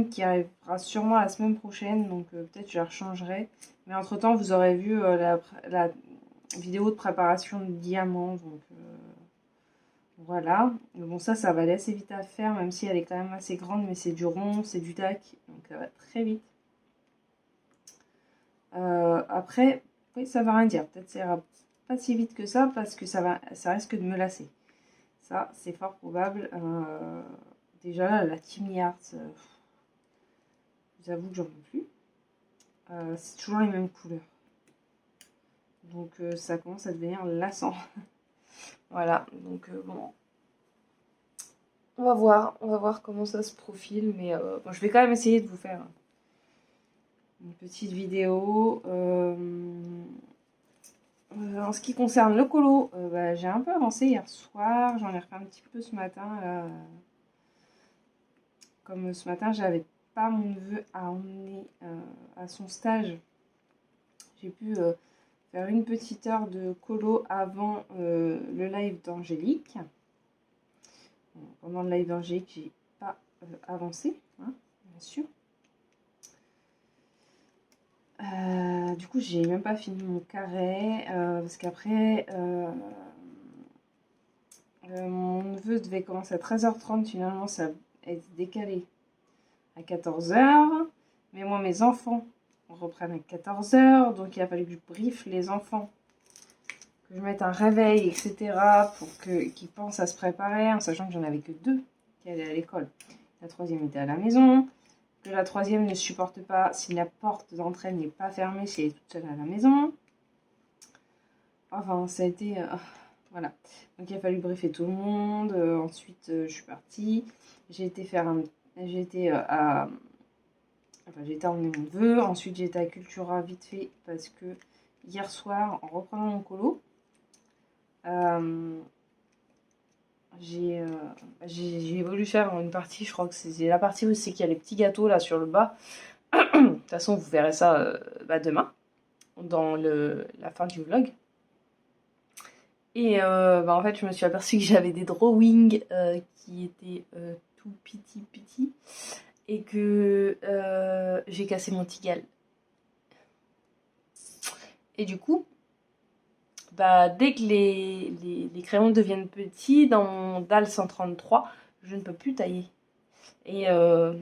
qui arrivera sûrement la semaine prochaine, donc peut-être je la rechangerai. Mais entre temps vous aurez vu la vidéo de préparation de diamants, donc voilà. Bon, ça va aller assez vite à faire, même si elle est quand même assez grande, mais c'est du rond, c'est du tac, donc ça va très vite. Après, oui, ça va rien dire. Peut-être ça ira pas si vite que ça, parce que ça risque de me lasser. Ça, c'est fort probable. Déjà là, la Team Hearts, j'avoue que j'en peux plus. C'est toujours les mêmes couleurs. Donc ça commence à devenir lassant. Voilà, donc bon. On va voir comment ça se profile, mais bon, je vais quand même essayer de vous faire une petite vidéo. En ce qui concerne le colo, bah, j'ai un peu avancé hier soir, j'en ai refait un petit peu ce matin. Là. Comme ce matin, j'avais pas mon neveu à emmener à son stage, j'ai pu faire une petite heure de colo avant le live d'Angélique. Bon, pendant le live d'Angélique, j'ai pas avancé, hein, bien sûr. Du coup, j'ai même pas fini mon carré parce qu'après, mon neveu devait commencer à 13h30. Finalement, ça a été décalé à 14h. Mais moi, mes enfants reprennent à 14h. Donc, il a fallu que je briefe les enfants, que je mette un réveil, etc. pour qu'ils pensent à se préparer, en sachant que j'en avais que 2 qui allaient à l'école. La troisième était à la maison. Que la troisième ne supporte pas si la porte d'entrée n'est pas fermée, si elle est toute seule à la maison. Enfin, ça a été... voilà. Donc, il a fallu briefer tout le monde. Ensuite, je suis partie. J'ai été emmener mon neveu. Ensuite, j'ai été à Cultura vite fait parce que hier soir, en reprenant mon colo, j'ai voulu faire une partie, je crois que c'est la partie où c'est qu'il y a les petits gâteaux là sur le bas. De toute façon, vous verrez ça demain, dans la fin du vlog. Et en fait, je me suis aperçue que j'avais des drawings qui étaient tout petits. Et que j'ai cassé mon tigal. Et du coup, bah, dès que les crayons deviennent petits, dans mon DAL 133, je ne peux plus tailler. Et on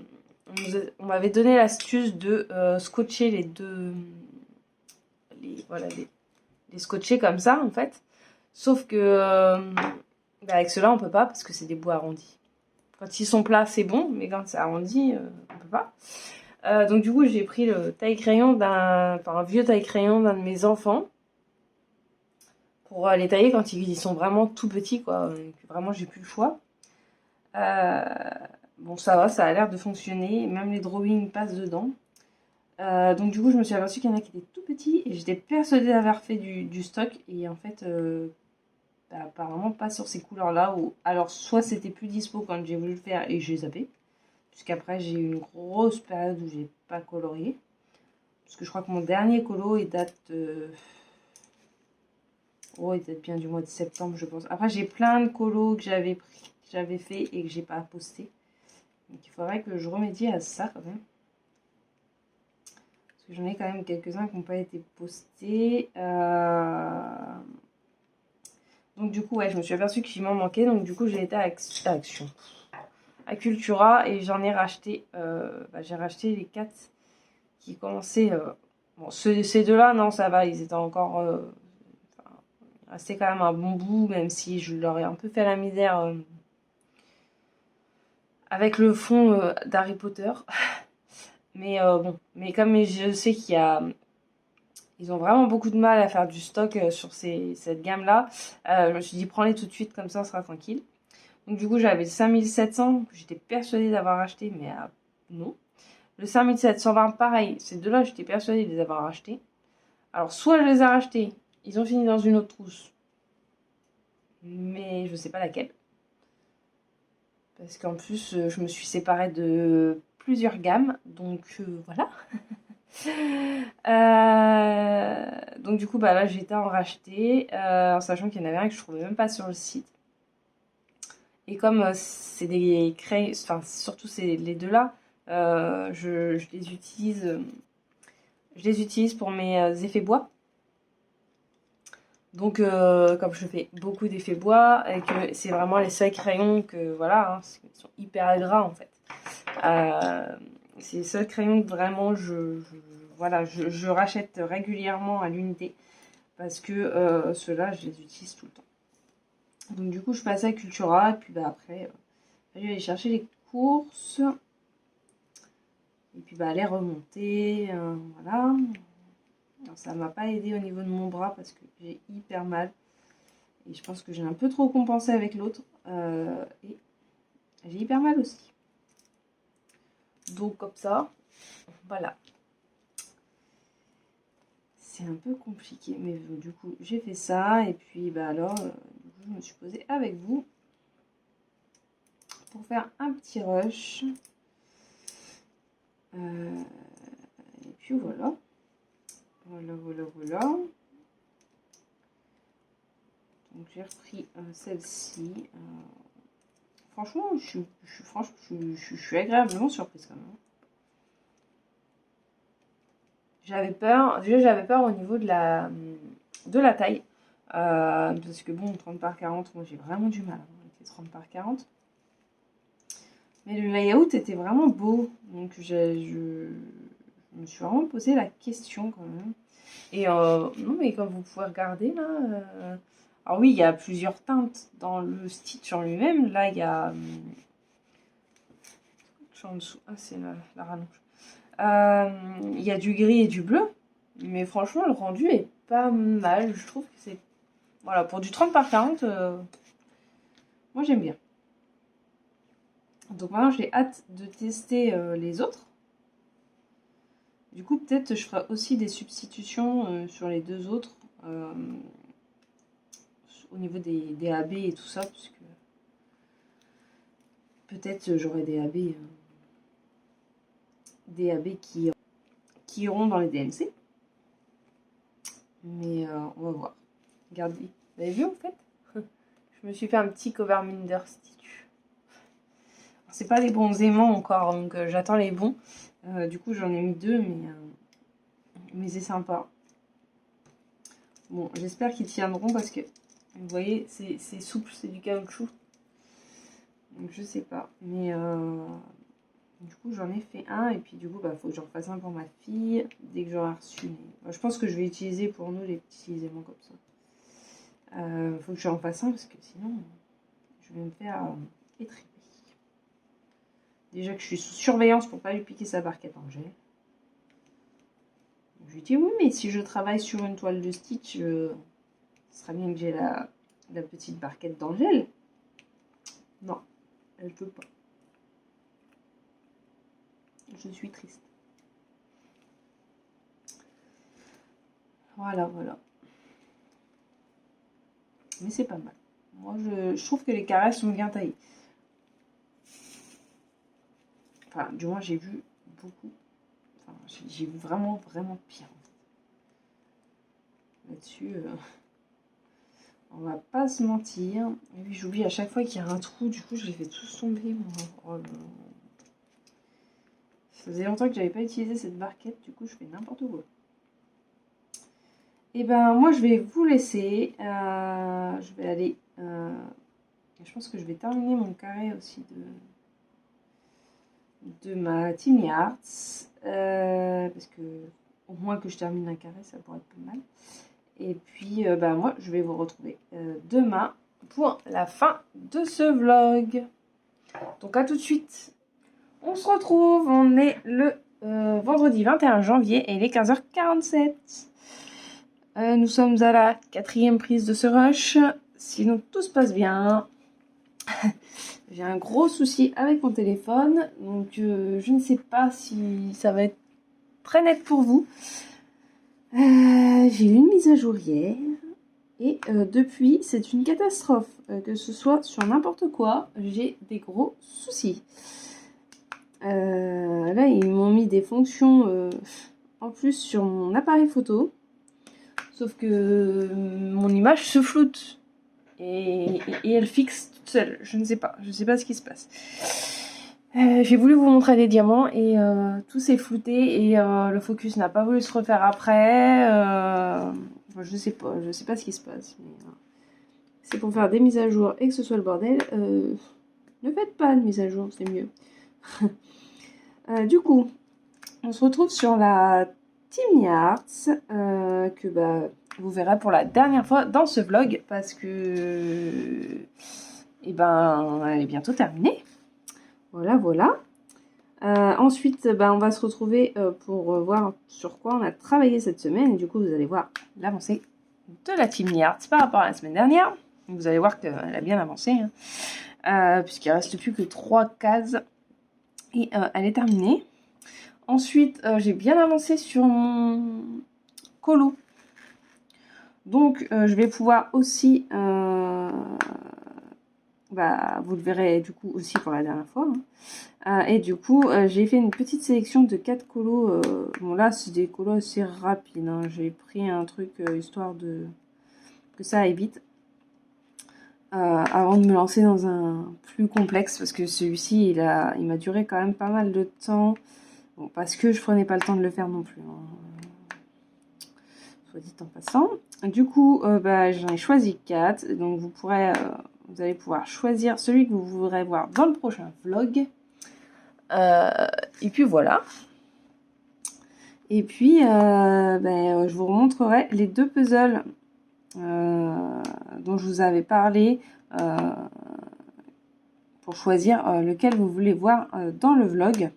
m'avait donné l'astuce de scotcher les scotcher comme ça, en fait. Sauf que avec ceux-là, on peut pas, parce que c'est des bouts arrondis. Quand ils sont plats, c'est bon, mais quand c'est arrondi, on peut pas. Donc du coup, j'ai pris le taille-crayon un vieux taille-crayon d'un de mes enfants pour les tailler quand ils sont vraiment tout petits, quoi. Vraiment, j'ai plus le choix. Bon, ça va, ça a l'air de fonctionner. Même les drawings passent dedans. Donc du coup, je me suis aperçue qu'il y en a qui étaient tout petits et j'étais persuadée d'avoir fait du stock. Et en fait, apparemment pas sur ces couleurs-là. Alors, soit c'était plus dispo quand j'ai voulu le faire et j'ai zappé. Puisqu'après, j'ai eu une grosse période où j'ai pas colorié. Parce que je crois que mon dernier colo, il date bien du mois de septembre, je pense. Après, j'ai plein de colos que j'avais fait et que j'ai pas posté. Donc, il faudrait que je remédie à ça quand même. Parce que j'en ai quand même quelques-uns qui n'ont pas été postés. Donc, du coup, ouais, je me suis aperçue qu'il m'en manquait. Donc, du coup, j'ai été à Action. à Cultura et j'en ai racheté. J'ai racheté les 4 qui commençaient. Bon, ces deux-là, non, ça va, ils étaient encore. Il restait quand même un bon bout, même si je leur ai un peu fait la misère avec le fond d'Harry Potter. Mais bon, mais comme je sais qu'il y a. Ils ont vraiment beaucoup de mal à faire du stock sur cette gamme-là. Je me suis dit, prends-les tout de suite, comme ça, on sera tranquille. Donc, du coup, j'avais le 5700 que j'étais persuadée d'avoir acheté, mais non. Le 5720, pareil, ces deux-là, j'étais persuadée de les avoir achetés. Alors, soit je les ai rachetés, ils ont fini dans une autre trousse, mais je sais pas laquelle. Parce qu'en plus, je me suis séparée de plusieurs gammes, donc voilà. Donc du coup là j'étais en racheter en sachant qu'il y en avait un que je trouvais même pas sur le site et comme c'est des crayons, enfin surtout c'est les deux là, je les utilise pour mes effets bois. Donc comme je fais beaucoup d'effets bois et que c'est vraiment les seuls crayons que voilà, hein, ils sont hyper gras en fait. C'est les seuls crayons que vraiment je rachète régulièrement à l'unité parce que ceux-là je les utilise tout le temps. Donc du coup je passe à Cultura et puis après je vais aller chercher les courses et puis aller remonter, voilà. Alors ça m'a pas aidé au niveau de mon bras parce que j'ai hyper mal et je pense que j'ai un peu trop compensé avec l'autre et j'ai hyper mal aussi. Donc comme ça, voilà. C'est un peu compliqué, mais du coup j'ai fait ça et puis alors je me suis posée avec vous pour faire un petit rush. Et puis voilà. Voilà. Donc j'ai repris celle-ci. Franchement, je suis agréablement surprise quand même. J'avais peur au niveau de la taille. Parce que bon, 30 par 40, moi j'ai vraiment du mal avec les 30 par 40. Mais le layout était vraiment beau. Donc je me suis vraiment posé la question quand même. Et non, mais comme vous pouvez regarder là. Alors oui, il y a plusieurs teintes dans le stitch en lui-même. Là, il y a. En dessous. Ah, c'est la rallonge. Il y a du gris et du bleu. Mais franchement, le rendu est pas mal. Je trouve que c'est. Voilà, pour du 30 par 40, moi j'aime bien. Donc maintenant, j'ai hâte de tester les autres. Du coup, peut-être je ferai aussi des substitutions sur les deux autres. Au niveau des AB et tout ça. Parce que peut-être j'aurai des AB qui iront dans les DMC. Mais on va voir. Regardez. Vous avez vu en fait? Je me suis fait un petit cover minder stitch. C'est pas les bons aimants encore, donc j'attends les bons. Du coup j'en ai mis 2, mais c'est sympa. Bon, j'espère qu'ils tiendront parce que vous voyez, c'est souple, c'est du caoutchouc. Donc je sais pas. Mais du coup j'en ai fait un et puis du coup faut que j'en fasse un pour ma fille dès que j'aurai reçu. Je pense que je vais utiliser pour nous les petits aimants comme ça. Faut que j'en fasse un parce que sinon je vais me faire étriper. Déjà que je suis sous surveillance pour pas lui piquer sa barquette en gel. Je lui dis oui, mais si je travaille sur une toile de stitch, ce serait bien que j'ai la petite barquette d'Angèle. Non, elle veut pas. Je suis triste. Voilà. Mais c'est pas mal. Moi, je trouve que les carrés sont bien taillés. Enfin, du moins, j'ai vu beaucoup. Enfin, j'ai vu vraiment pire. Là-dessus, on va pas se mentir. Et puis, j'oublie à chaque fois qu'il y a un trou. Du coup, je les fais tous tomber. Oh, ça faisait longtemps que j'avais pas utilisé cette barquette. Du coup, je fais n'importe quoi. Et ben, moi, je vais vous laisser. Je vais aller... je pense que je vais terminer mon carré aussi de ma Tiny Hearts. Parce que au moins que je termine un carré, ça pourrait être pas mal. Et puis, bah, moi, je vais vous retrouver demain pour la fin de ce vlog. Donc, à tout de suite. On se retrouve. On est le vendredi 21 janvier et il est 15h47. Nous sommes à la 4e prise de ce rush. Sinon, tout se passe bien. J'ai un gros souci avec mon téléphone. Donc, je ne sais pas si ça va être très net pour vous. J'ai eu une mise à jour hier. Et depuis, c'est une catastrophe. Que ce soit sur n'importe quoi, j'ai des gros soucis. Là, ils m'ont mis des fonctions en plus sur mon appareil photo. Sauf que mon image se floute. Et elle fixe toute seule. Je ne sais pas. Je ne sais pas ce qui se passe. J'ai voulu vous montrer les diamants et tout s'est flouté et le focus n'a pas voulu se refaire après. Je sais pas ce qui se passe. C'est pour faire des mises à jour et que ce soit le bordel. Ne faites pas de mise à jour, c'est mieux. Du coup, on se retrouve sur la Tiny Hearts que bah, vous verrez pour la dernière fois dans ce vlog parce que ben, elle est bientôt terminée. Voilà, voilà. Ensuite, bah, on va se retrouver pour voir sur quoi on a travaillé cette semaine. Et du coup, vous allez voir l'avancée de la Tiny Hearts par rapport à la semaine dernière. Vous allez voir qu'elle a bien avancé, hein. Puisqu'il ne reste plus que 3 cases. Et elle est terminée. Ensuite, j'ai bien avancé sur mon colo. Donc, je vais pouvoir aussi... bah, vous le verrez du coup aussi pour la dernière fois. Hein. Et du coup, j'ai fait une petite sélection de 4 colos. Bon, là, c'est des colos assez rapides. Hein. J'ai pris un truc histoire de que ça aille vite. Avant de me lancer dans un plus complexe. Parce que celui-ci, il m'a duré quand même pas mal de temps. Bon, parce que je prenais pas le temps de le faire non plus. Hein. Soit dit en passant. Du coup, bah, j'en ai choisi 4. Donc, vous allez pouvoir choisir celui que vous voudrez voir dans le prochain vlog. Et puis voilà. Et puis, je vous montrerai les 2 puzzles dont je vous avais parlé pour choisir lequel vous voulez voir dans le vlog.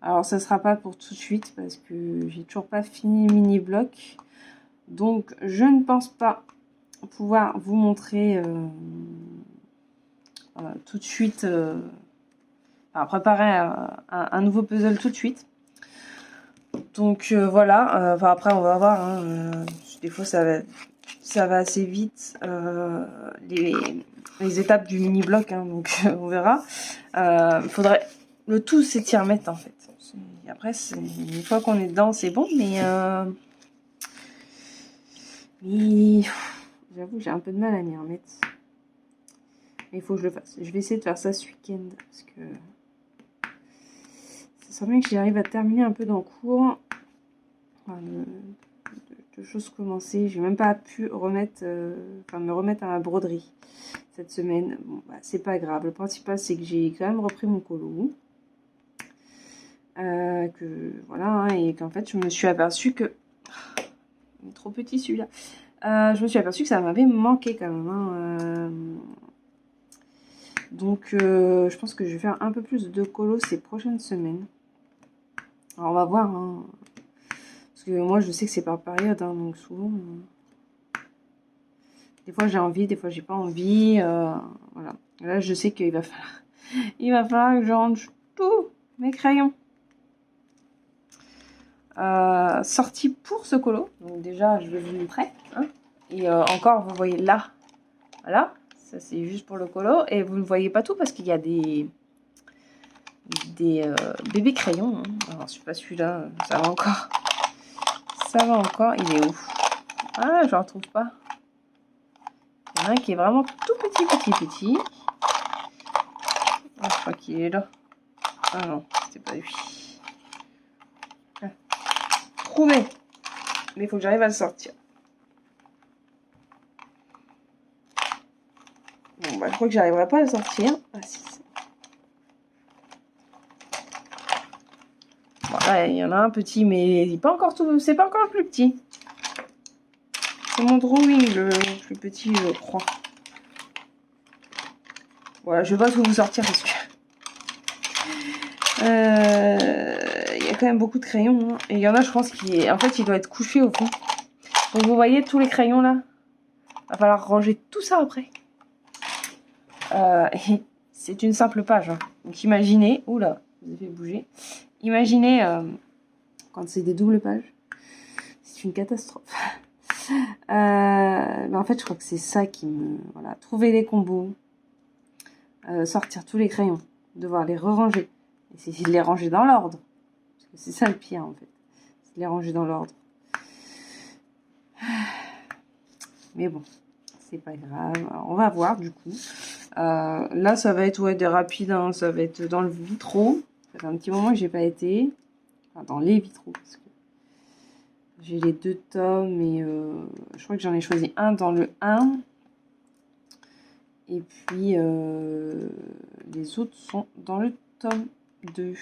Alors, ça sera pas pour tout de suite parce que j'ai toujours pas fini le mini-bloc. Donc, je ne pense pas pouvoir vous montrer tout de suite, préparer un nouveau puzzle tout de suite. Donc voilà, après on va voir, hein, des fois ça va assez vite, les étapes du mini-bloc, hein, donc on verra. Faudrait, le tout c'est s'y remettre en fait. Après, une fois qu'on est dedans c'est bon, mais j'avoue j'ai un peu de mal à m'y remettre. Mais il faut que je le fasse. Je vais essayer de faire ça ce week-end, parce que ça serait bien que j'y arrive à terminer un peu dans le cours. Enfin, de choses commencées. J'ai même pas pu me remettre à ma broderie cette semaine. Bon, bah, c'est pas grave. Le principal, c'est que j'ai quand même repris mon colo. Voilà, hein, et qu'en fait, je me suis aperçue que... Il est trop petit celui-là. Je me suis aperçue que ça m'avait manqué quand même. Hein, donc, je pense que je vais faire un peu plus de colo ces prochaines semaines. Alors, on va voir, hein. Parce que moi, je sais que c'est par période, hein, donc souvent... Des fois, j'ai envie, des fois, j'ai pas envie. Voilà. Là, je sais qu'il va falloir que je range tous mes crayons. Sorti pour ce colo. Donc déjà, je vais vous montrer. Hein. Et encore, vous voyez là. Voilà. Ça, c'est juste pour le colo. Et vous ne voyez pas tout parce qu'il y a des bébés crayons. Hein. Alors, c'est pas celui-là. Ça va encore. Ça va encore. Il est où? Ah, je ne retrouve pas. Il y en a un qui est vraiment tout petit. Ah, je crois qu'il est là. Ah non, c'est pas lui. Ah. Trouvé. Mais il faut que j'arrive à le sortir. Bon, bah, je crois que j'arriverai pas à le sortir. Ah si. Ouais, il y en a un petit, mais c'est pas encore tout, c'est pas encore le plus petit. C'est mon drawing, le plus petit, je crois. Voilà, je vais pas tout vous sortir parce que... Il y a quand même beaucoup de crayons. Hein. Et il y en a, je pense, en fait, il doit être couché au fond. Donc, vous voyez tous les crayons, là? Va falloir ranger tout ça après. C'est une simple page. Hein. Donc, imaginez... Oula, je vous ai fait bouger. Imaginez, quand c'est des doubles pages, c'est une catastrophe. Mais en fait, je crois que c'est ça qui me... Voilà, trouver les combos, sortir tous les crayons, devoir les re-ranger. Essayer de les ranger dans l'ordre. Parce que c'est ça le pire, en fait. C'est de les ranger dans l'ordre. Mais bon, c'est pas grave. Alors, on va voir, du coup. Là, ça va être ouais, des rapides. Hein. Ça va être dans le vitraux. Ça fait un petit moment que j'ai pas été. Enfin, dans les vitraux, parce que j'ai les 2 tomes et je crois que j'en ai choisi un dans le 1. Et puis les autres sont dans le tome 2.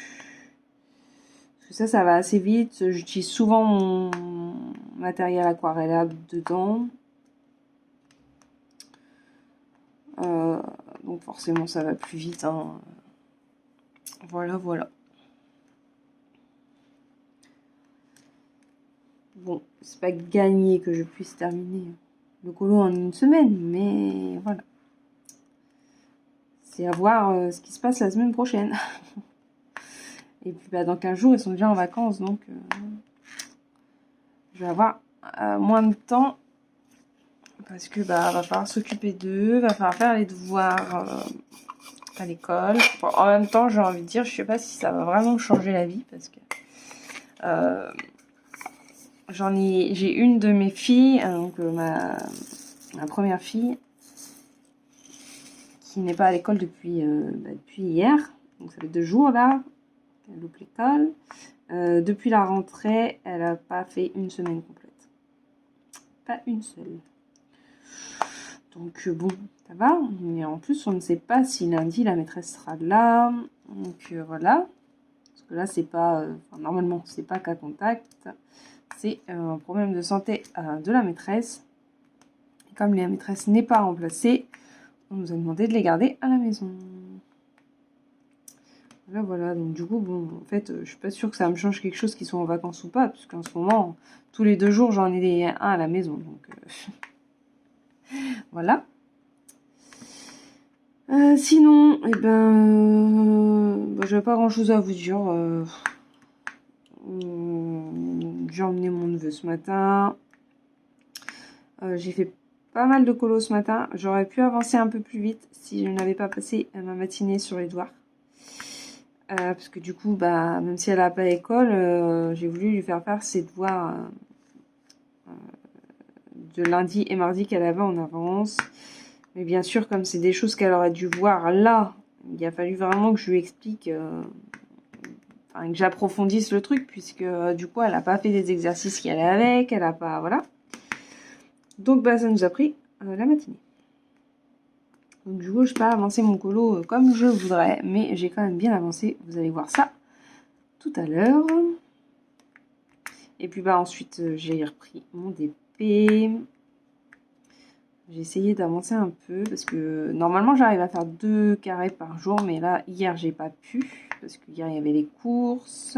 Parce que ça va assez vite. J'utilise souvent mon matériel aquarellable dedans. Donc forcément ça va plus vite. Hein. Voilà, voilà. Bon, c'est pas gagné que je puisse terminer le colo en une semaine, mais voilà. C'est à voir ce qui se passe la semaine prochaine. Et puis bah, dans 15 jours, ils sont déjà en vacances, donc je vais avoir moins de temps. Parce que bah, va falloir s'occuper d'eux, va falloir faire les devoirs à l'école. Bon, en même temps, j'ai envie de dire, je sais pas si ça va vraiment changer la vie, parce que j'ai une de mes filles, donc ma première fille, qui n'est pas à l'école depuis hier. Donc ça fait 2 jours là qu'elle loupe l'école. Depuis la rentrée, elle n'a pas fait une semaine complète. Pas une seule. Donc bon, ça va. Mais en plus, on ne sait pas si lundi la maîtresse sera là. Donc voilà. Parce que là, c'est pas... normalement, c'est pas cas contact. C'est un problème de santé de la maîtresse. Et comme la maîtresse n'est pas remplacée, on nous a demandé de les garder à la maison. Voilà, donc du coup, bon, en fait, je suis pas sûre que ça me change quelque chose qu'ils soient en vacances ou pas, parce qu'en ce moment, tous les 2 jours, j'en ai un à la maison, donc voilà. Sinon, eh ben, j'avais pas grand chose à vous dire. J'ai emmené mon neveu ce matin. J'ai fait pas mal de colo ce matin. J'aurais pu avancer un peu plus vite si je n'avais pas passé ma matinée sur les devoirs. Parce que du coup, bah, même si elle n'a pas l'école, j'ai voulu lui faire faire ses devoirs de lundi et mardi qu'elle avait en avance. Mais bien sûr, comme c'est des choses qu'elle aurait dû voir là, il a fallu vraiment que je lui explique, enfin, que j'approfondisse le truc, puisque du coup, elle n'a pas fait des exercices qui allaient avec, elle n'a pas, voilà. Donc, bah, ça nous a pris la matinée. Donc, du coup, je n'ai pas avancé mon colo comme je voudrais, mais j'ai quand même bien avancé. Vous allez voir ça tout à l'heure. Et puis, bah, ensuite, j'ai repris mon DP. J'ai essayé d'avancer un peu parce que normalement j'arrive à faire 2 carrés par jour, mais là hier j'ai pas pu parce que hier il y avait les courses.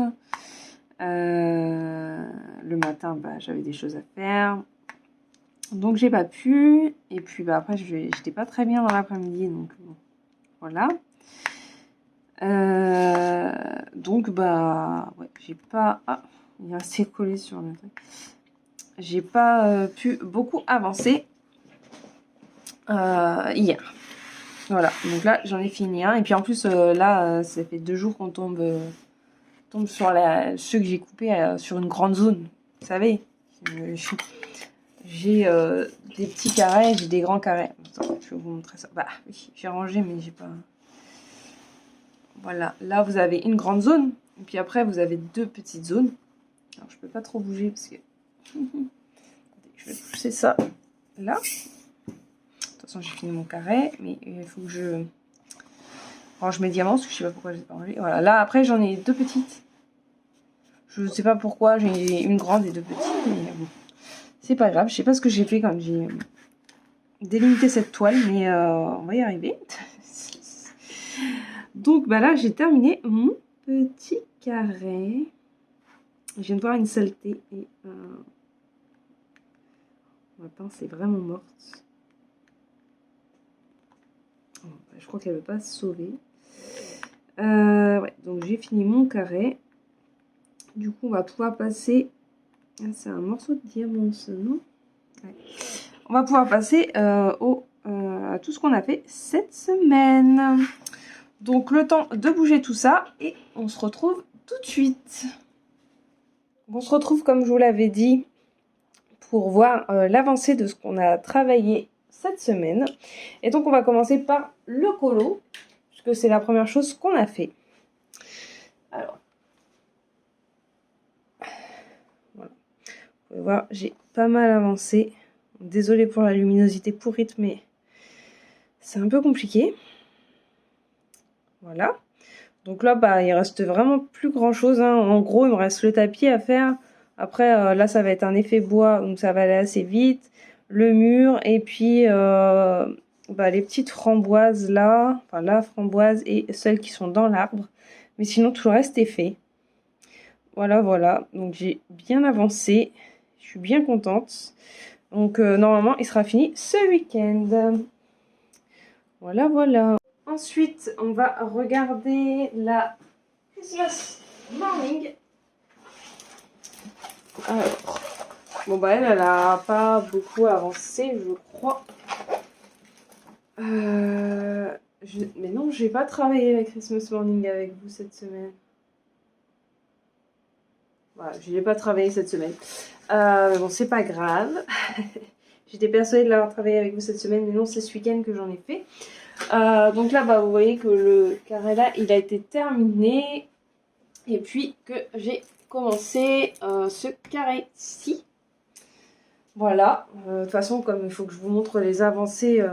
Le matin bah, j'avais des choses à faire, donc j'ai pas pu. Et puis bah, après j'étais pas très bien dans l'après-midi, donc bon, voilà. Donc bah ouais, j'ai pas... Ah, il est resté collé sur le truc. J'ai pas pu beaucoup avancer. Hier. Voilà, donc là j'en ai fini un. Et puis en plus là ça fait 2 jours qu'on tombe sur ceux que j'ai coupés sur une grande zone. Vous savez, j'ai des petits carrés, j'ai des grands carrés. Attends, je vais vous montrer ça. Bah oui, j'ai rangé mais j'ai pas... Voilà, là vous avez une grande zone. Et puis après vous avez 2 petites zones. Alors je peux pas trop bouger parce que... je vais pousser ça là. De toute façon, j'ai fini mon carré, mais il faut que je range mes diamants, parce que je sais pas pourquoi je les ai pas rangés. Voilà, là, après, j'en ai 2 petites. Je sais pas pourquoi j'ai une grande et deux petits, mais bon. C'est pas grave, je sais pas ce que j'ai fait quand j'ai délimité cette toile, mais on va y arriver. Donc bah là j'ai terminé mon petit carré. Je viens de voir une saleté et ma pince est vraiment morte. Oh, bah, je crois qu'elle veut pas se sauver. Ouais, donc j'ai fini mon carré. Du coup on va pouvoir passer. Ah, c'est un morceau de diamant ça, non? Ouais. On va pouvoir passer à tout ce qu'on a fait cette semaine. Donc le temps de bouger tout ça et on se retrouve tout de suite. On se retrouve comme je vous l'avais dit pour voir l'avancée de ce qu'on a travaillé cette semaine. Et donc on va commencer par le colo, puisque c'est la première chose qu'on a fait. Alors, voilà. Vous pouvez voir, j'ai pas mal avancé. Désolée pour la luminosité pourrite, mais c'est un peu compliqué. Voilà. Donc là, bah, il reste vraiment plus grand chose, hein. En gros, il me reste le tapis à faire. Après, là, ça va être un effet bois, donc ça va aller assez vite. Le mur, et puis bah, les petites framboises là. Enfin, la framboise et celles qui sont dans l'arbre. Mais sinon, tout le reste est fait. Voilà, voilà. Donc j'ai bien avancé. Je suis bien contente. Donc normalement, il sera fini ce week-end. Voilà, voilà. Ensuite, on va regarder la Christmas Morning. Alors, bon bah elle a pas beaucoup avancé, je crois. Mais non, j'ai pas travaillé la Christmas Morning avec vous cette semaine. Voilà, je n'ai pas travaillé cette semaine. Mais bon, c'est pas grave. J'étais persuadée de l'avoir travaillé avec vous cette semaine, mais non, c'est ce week-end que j'en ai fait. Donc là, bah, vous voyez que le carré là, il a été terminé. Et puis que j'ai commencé ce carré-ci. Voilà. De toute façon, comme il faut que je vous montre les avancées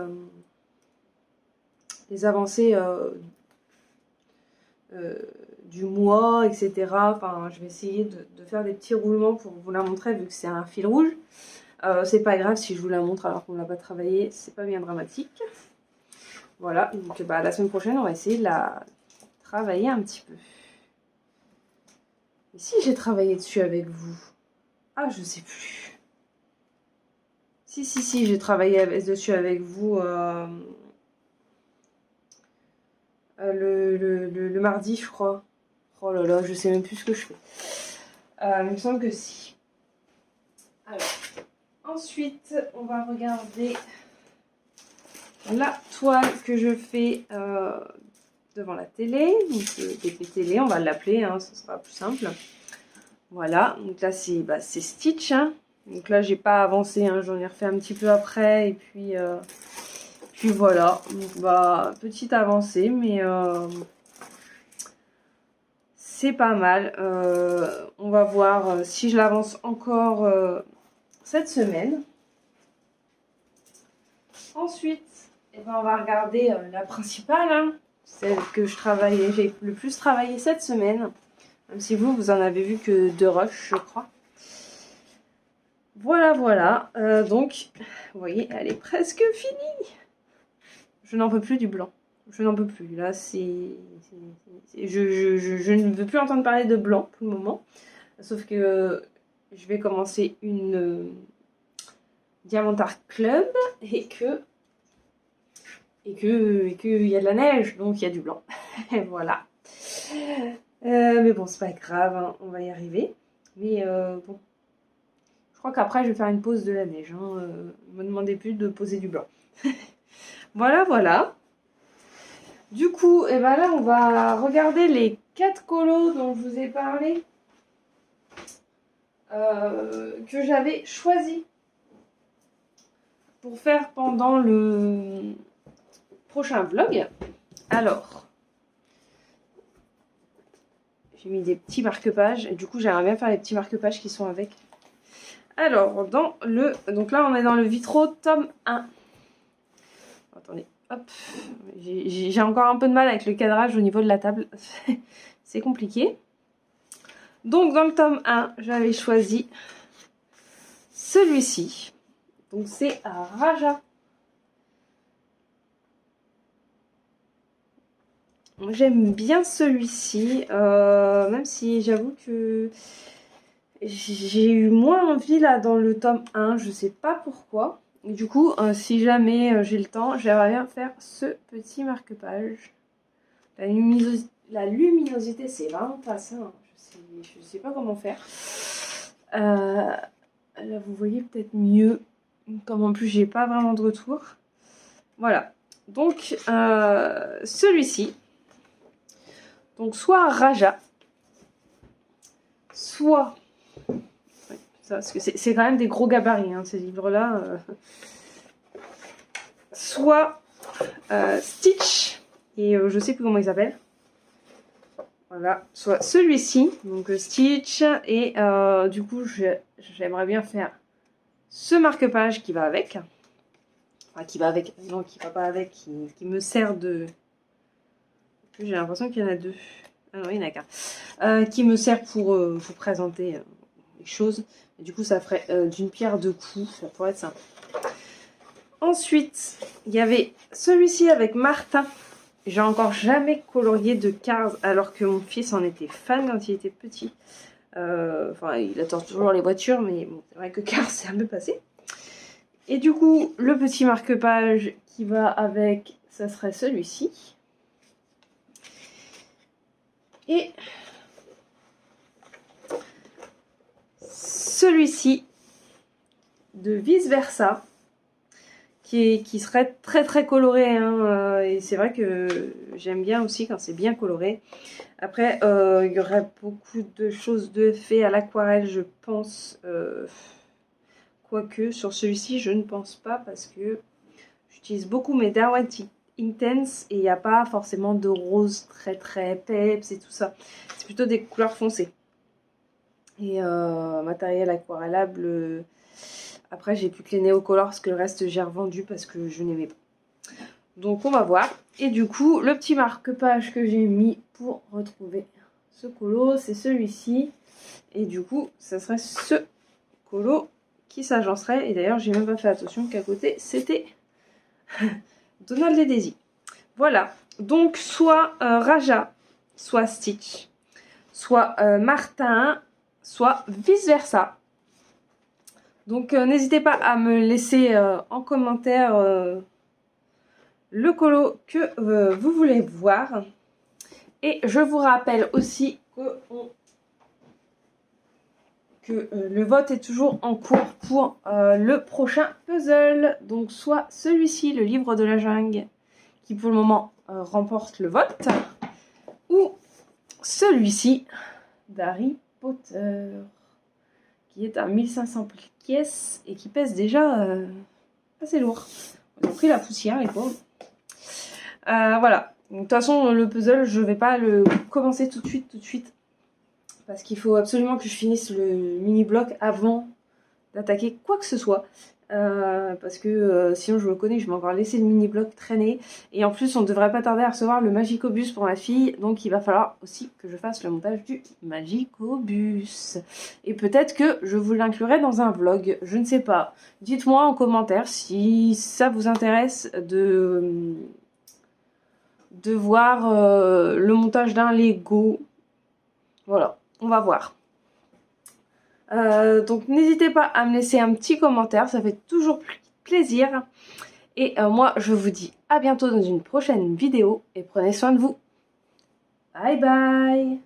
du mois, etc. Enfin, je vais essayer de faire des petits roulements pour vous la montrer, vu que c'est un fil rouge. C'est pas grave si je vous la montre alors qu'on ne l'a pas travaillé, c'est pas bien dramatique. Voilà, donc bah, la semaine prochaine, on va essayer de la travailler un petit peu. Et si j'ai travaillé dessus avec vous? Ah, je sais plus. Si, j'ai travaillé dessus avec vous le mardi, je crois. Oh là là, je sais même plus ce que je fais. Il me semble que si. Alors, ensuite, on va regarder la toile que je fais devant la télé. Donc, DP télé, on va l'appeler, hein, ce sera plus simple. Voilà, donc là, c'est Stitch. Hein. Donc là, j'ai pas avancé, hein, j'en ai refait un petit peu après. Et puis voilà, donc, bah, petite avancée, mais c'est pas mal. On va voir si je l'avance encore cette semaine. Ensuite, eh ben, on va regarder la principale, hein, celle que j'ai le plus travaillé cette semaine. Même si vous en avez vu que 2 rushs, je crois. Voilà, voilà. Donc, vous voyez, elle est presque finie. Je n'en peux plus du blanc. Je n'en peux plus. Là, je ne veux plus entendre parler de blanc pour le moment. Sauf que je vais commencer une Diamant Art Club et que il y a de la neige, donc il y a du blanc. Voilà. Mais bon, c'est pas grave, hein, on va y arriver. Mais bon, je crois qu'après, je vais faire une pause de la neige. Hein, me demandez plus de poser du blanc. Voilà, voilà. Du coup, et ben là, on va regarder les 4 colos dont je vous ai parlé. Que j'avais choisi pour faire pendant le prochain vlog. Alors, j'ai mis des petits marque-pages et du coup j'aimerais bien faire les petits marque-pages qui sont avec. Alors, donc là on est dans le Vitro tome 1. Attendez, hop, j'ai encore un peu de mal avec le cadrage au niveau de la table. C'est compliqué. Donc dans le tome 1, j'avais choisi celui-ci. Donc c'est Raja. J'aime bien celui-ci, même si j'avoue que j'ai eu moins envie là dans le tome 1, je sais pas pourquoi. Et du coup, si jamais j'ai le temps, j'aimerais bien faire ce petit marque-page. La luminosité, c'est vraiment pas ça, hein. Je sais pas comment faire. Là, vous voyez peut-être mieux, comme en plus j'ai pas vraiment de retour. Voilà, donc celui-ci. Donc soit Raja, soit... Ouais, ça, parce que c'est quand même des gros gabarits, hein, ces livres-là. Soit Stitch, et je sais plus comment il s'appelle. Voilà, soit celui-ci, donc Stitch, et du coup j'aimerais bien faire ce marque-page qui va avec. Enfin, qui va avec, non, qui va pas avec, qui me sert de... J'ai l'impression qu'il y en a deux. Ah non, il n'y en a qu'un. Qui me sert pour vous présenter les choses. Et du coup, ça ferait d'une pierre deux coups. Ça pourrait être sympa. Ensuite, il y avait celui-ci avec Martin. J'ai encore jamais colorié de Cars alors que mon fils en était fan quand il était petit. Enfin, il adore toujours les voitures, mais bon, c'est vrai que Cars, c'est un peu passé. Et du coup, le petit marque-page qui va avec, ça serait celui-ci. Et celui-ci de Vice Versa, qui serait très très coloré, hein, et c'est vrai que j'aime bien aussi quand c'est bien coloré. Après, il y aurait beaucoup de choses de fait à l'aquarelle, je pense. Quoique, sur celui-ci, je ne pense pas parce que j'utilise beaucoup mes Darwin Intense et il n'y a pas forcément de rose très très peps et tout ça. C'est plutôt des couleurs foncées. Et matériel aquarellable, après j'ai plus que les néocolores parce que le reste j'ai revendu parce que je n'aimais pas. Donc on va voir. Et du coup, le petit marque-page que j'ai mis pour retrouver ce colo, c'est celui-ci. Et du coup, ça serait ce colo qui s'agencerait. Et d'ailleurs, j'ai même pas fait attention qu'à côté, c'était Donald et Daisy. Voilà. Donc, soit Raja, soit Stitch, soit Martin, soit vice versa. Donc, n'hésitez pas à me laisser en commentaire le colo que vous voulez voir. Et je vous rappelle aussi que le vote est toujours en cours pour le prochain puzzle. Donc soit celui-ci, le livre de la jungle, qui pour le moment remporte le vote, ou celui-ci d'Harry Potter, qui est à 1500 pièces et qui pèse déjà assez lourd. On a pris la poussière, les pauvres. Voilà. De toute façon, le puzzle, je ne vais pas le commencer tout de suite. Parce qu'il faut absolument que je finisse le mini-bloc avant d'attaquer quoi que ce soit. Parce que sinon je me connais, je vais encore laisser le mini-bloc traîner. Et en plus, on ne devrait pas tarder à recevoir le Magicobus pour ma fille. Donc il va falloir aussi que je fasse le montage du Magicobus. Et peut-être que je vous l'inclurai dans un vlog, je ne sais pas. Dites-moi en commentaire si ça vous intéresse de voir le montage d'un Lego. Voilà. On va voir. Donc n'hésitez pas à me laisser un petit commentaire, ça fait toujours plaisir. Et moi je vous dis à bientôt dans une prochaine vidéo et prenez soin de vous. Bye bye.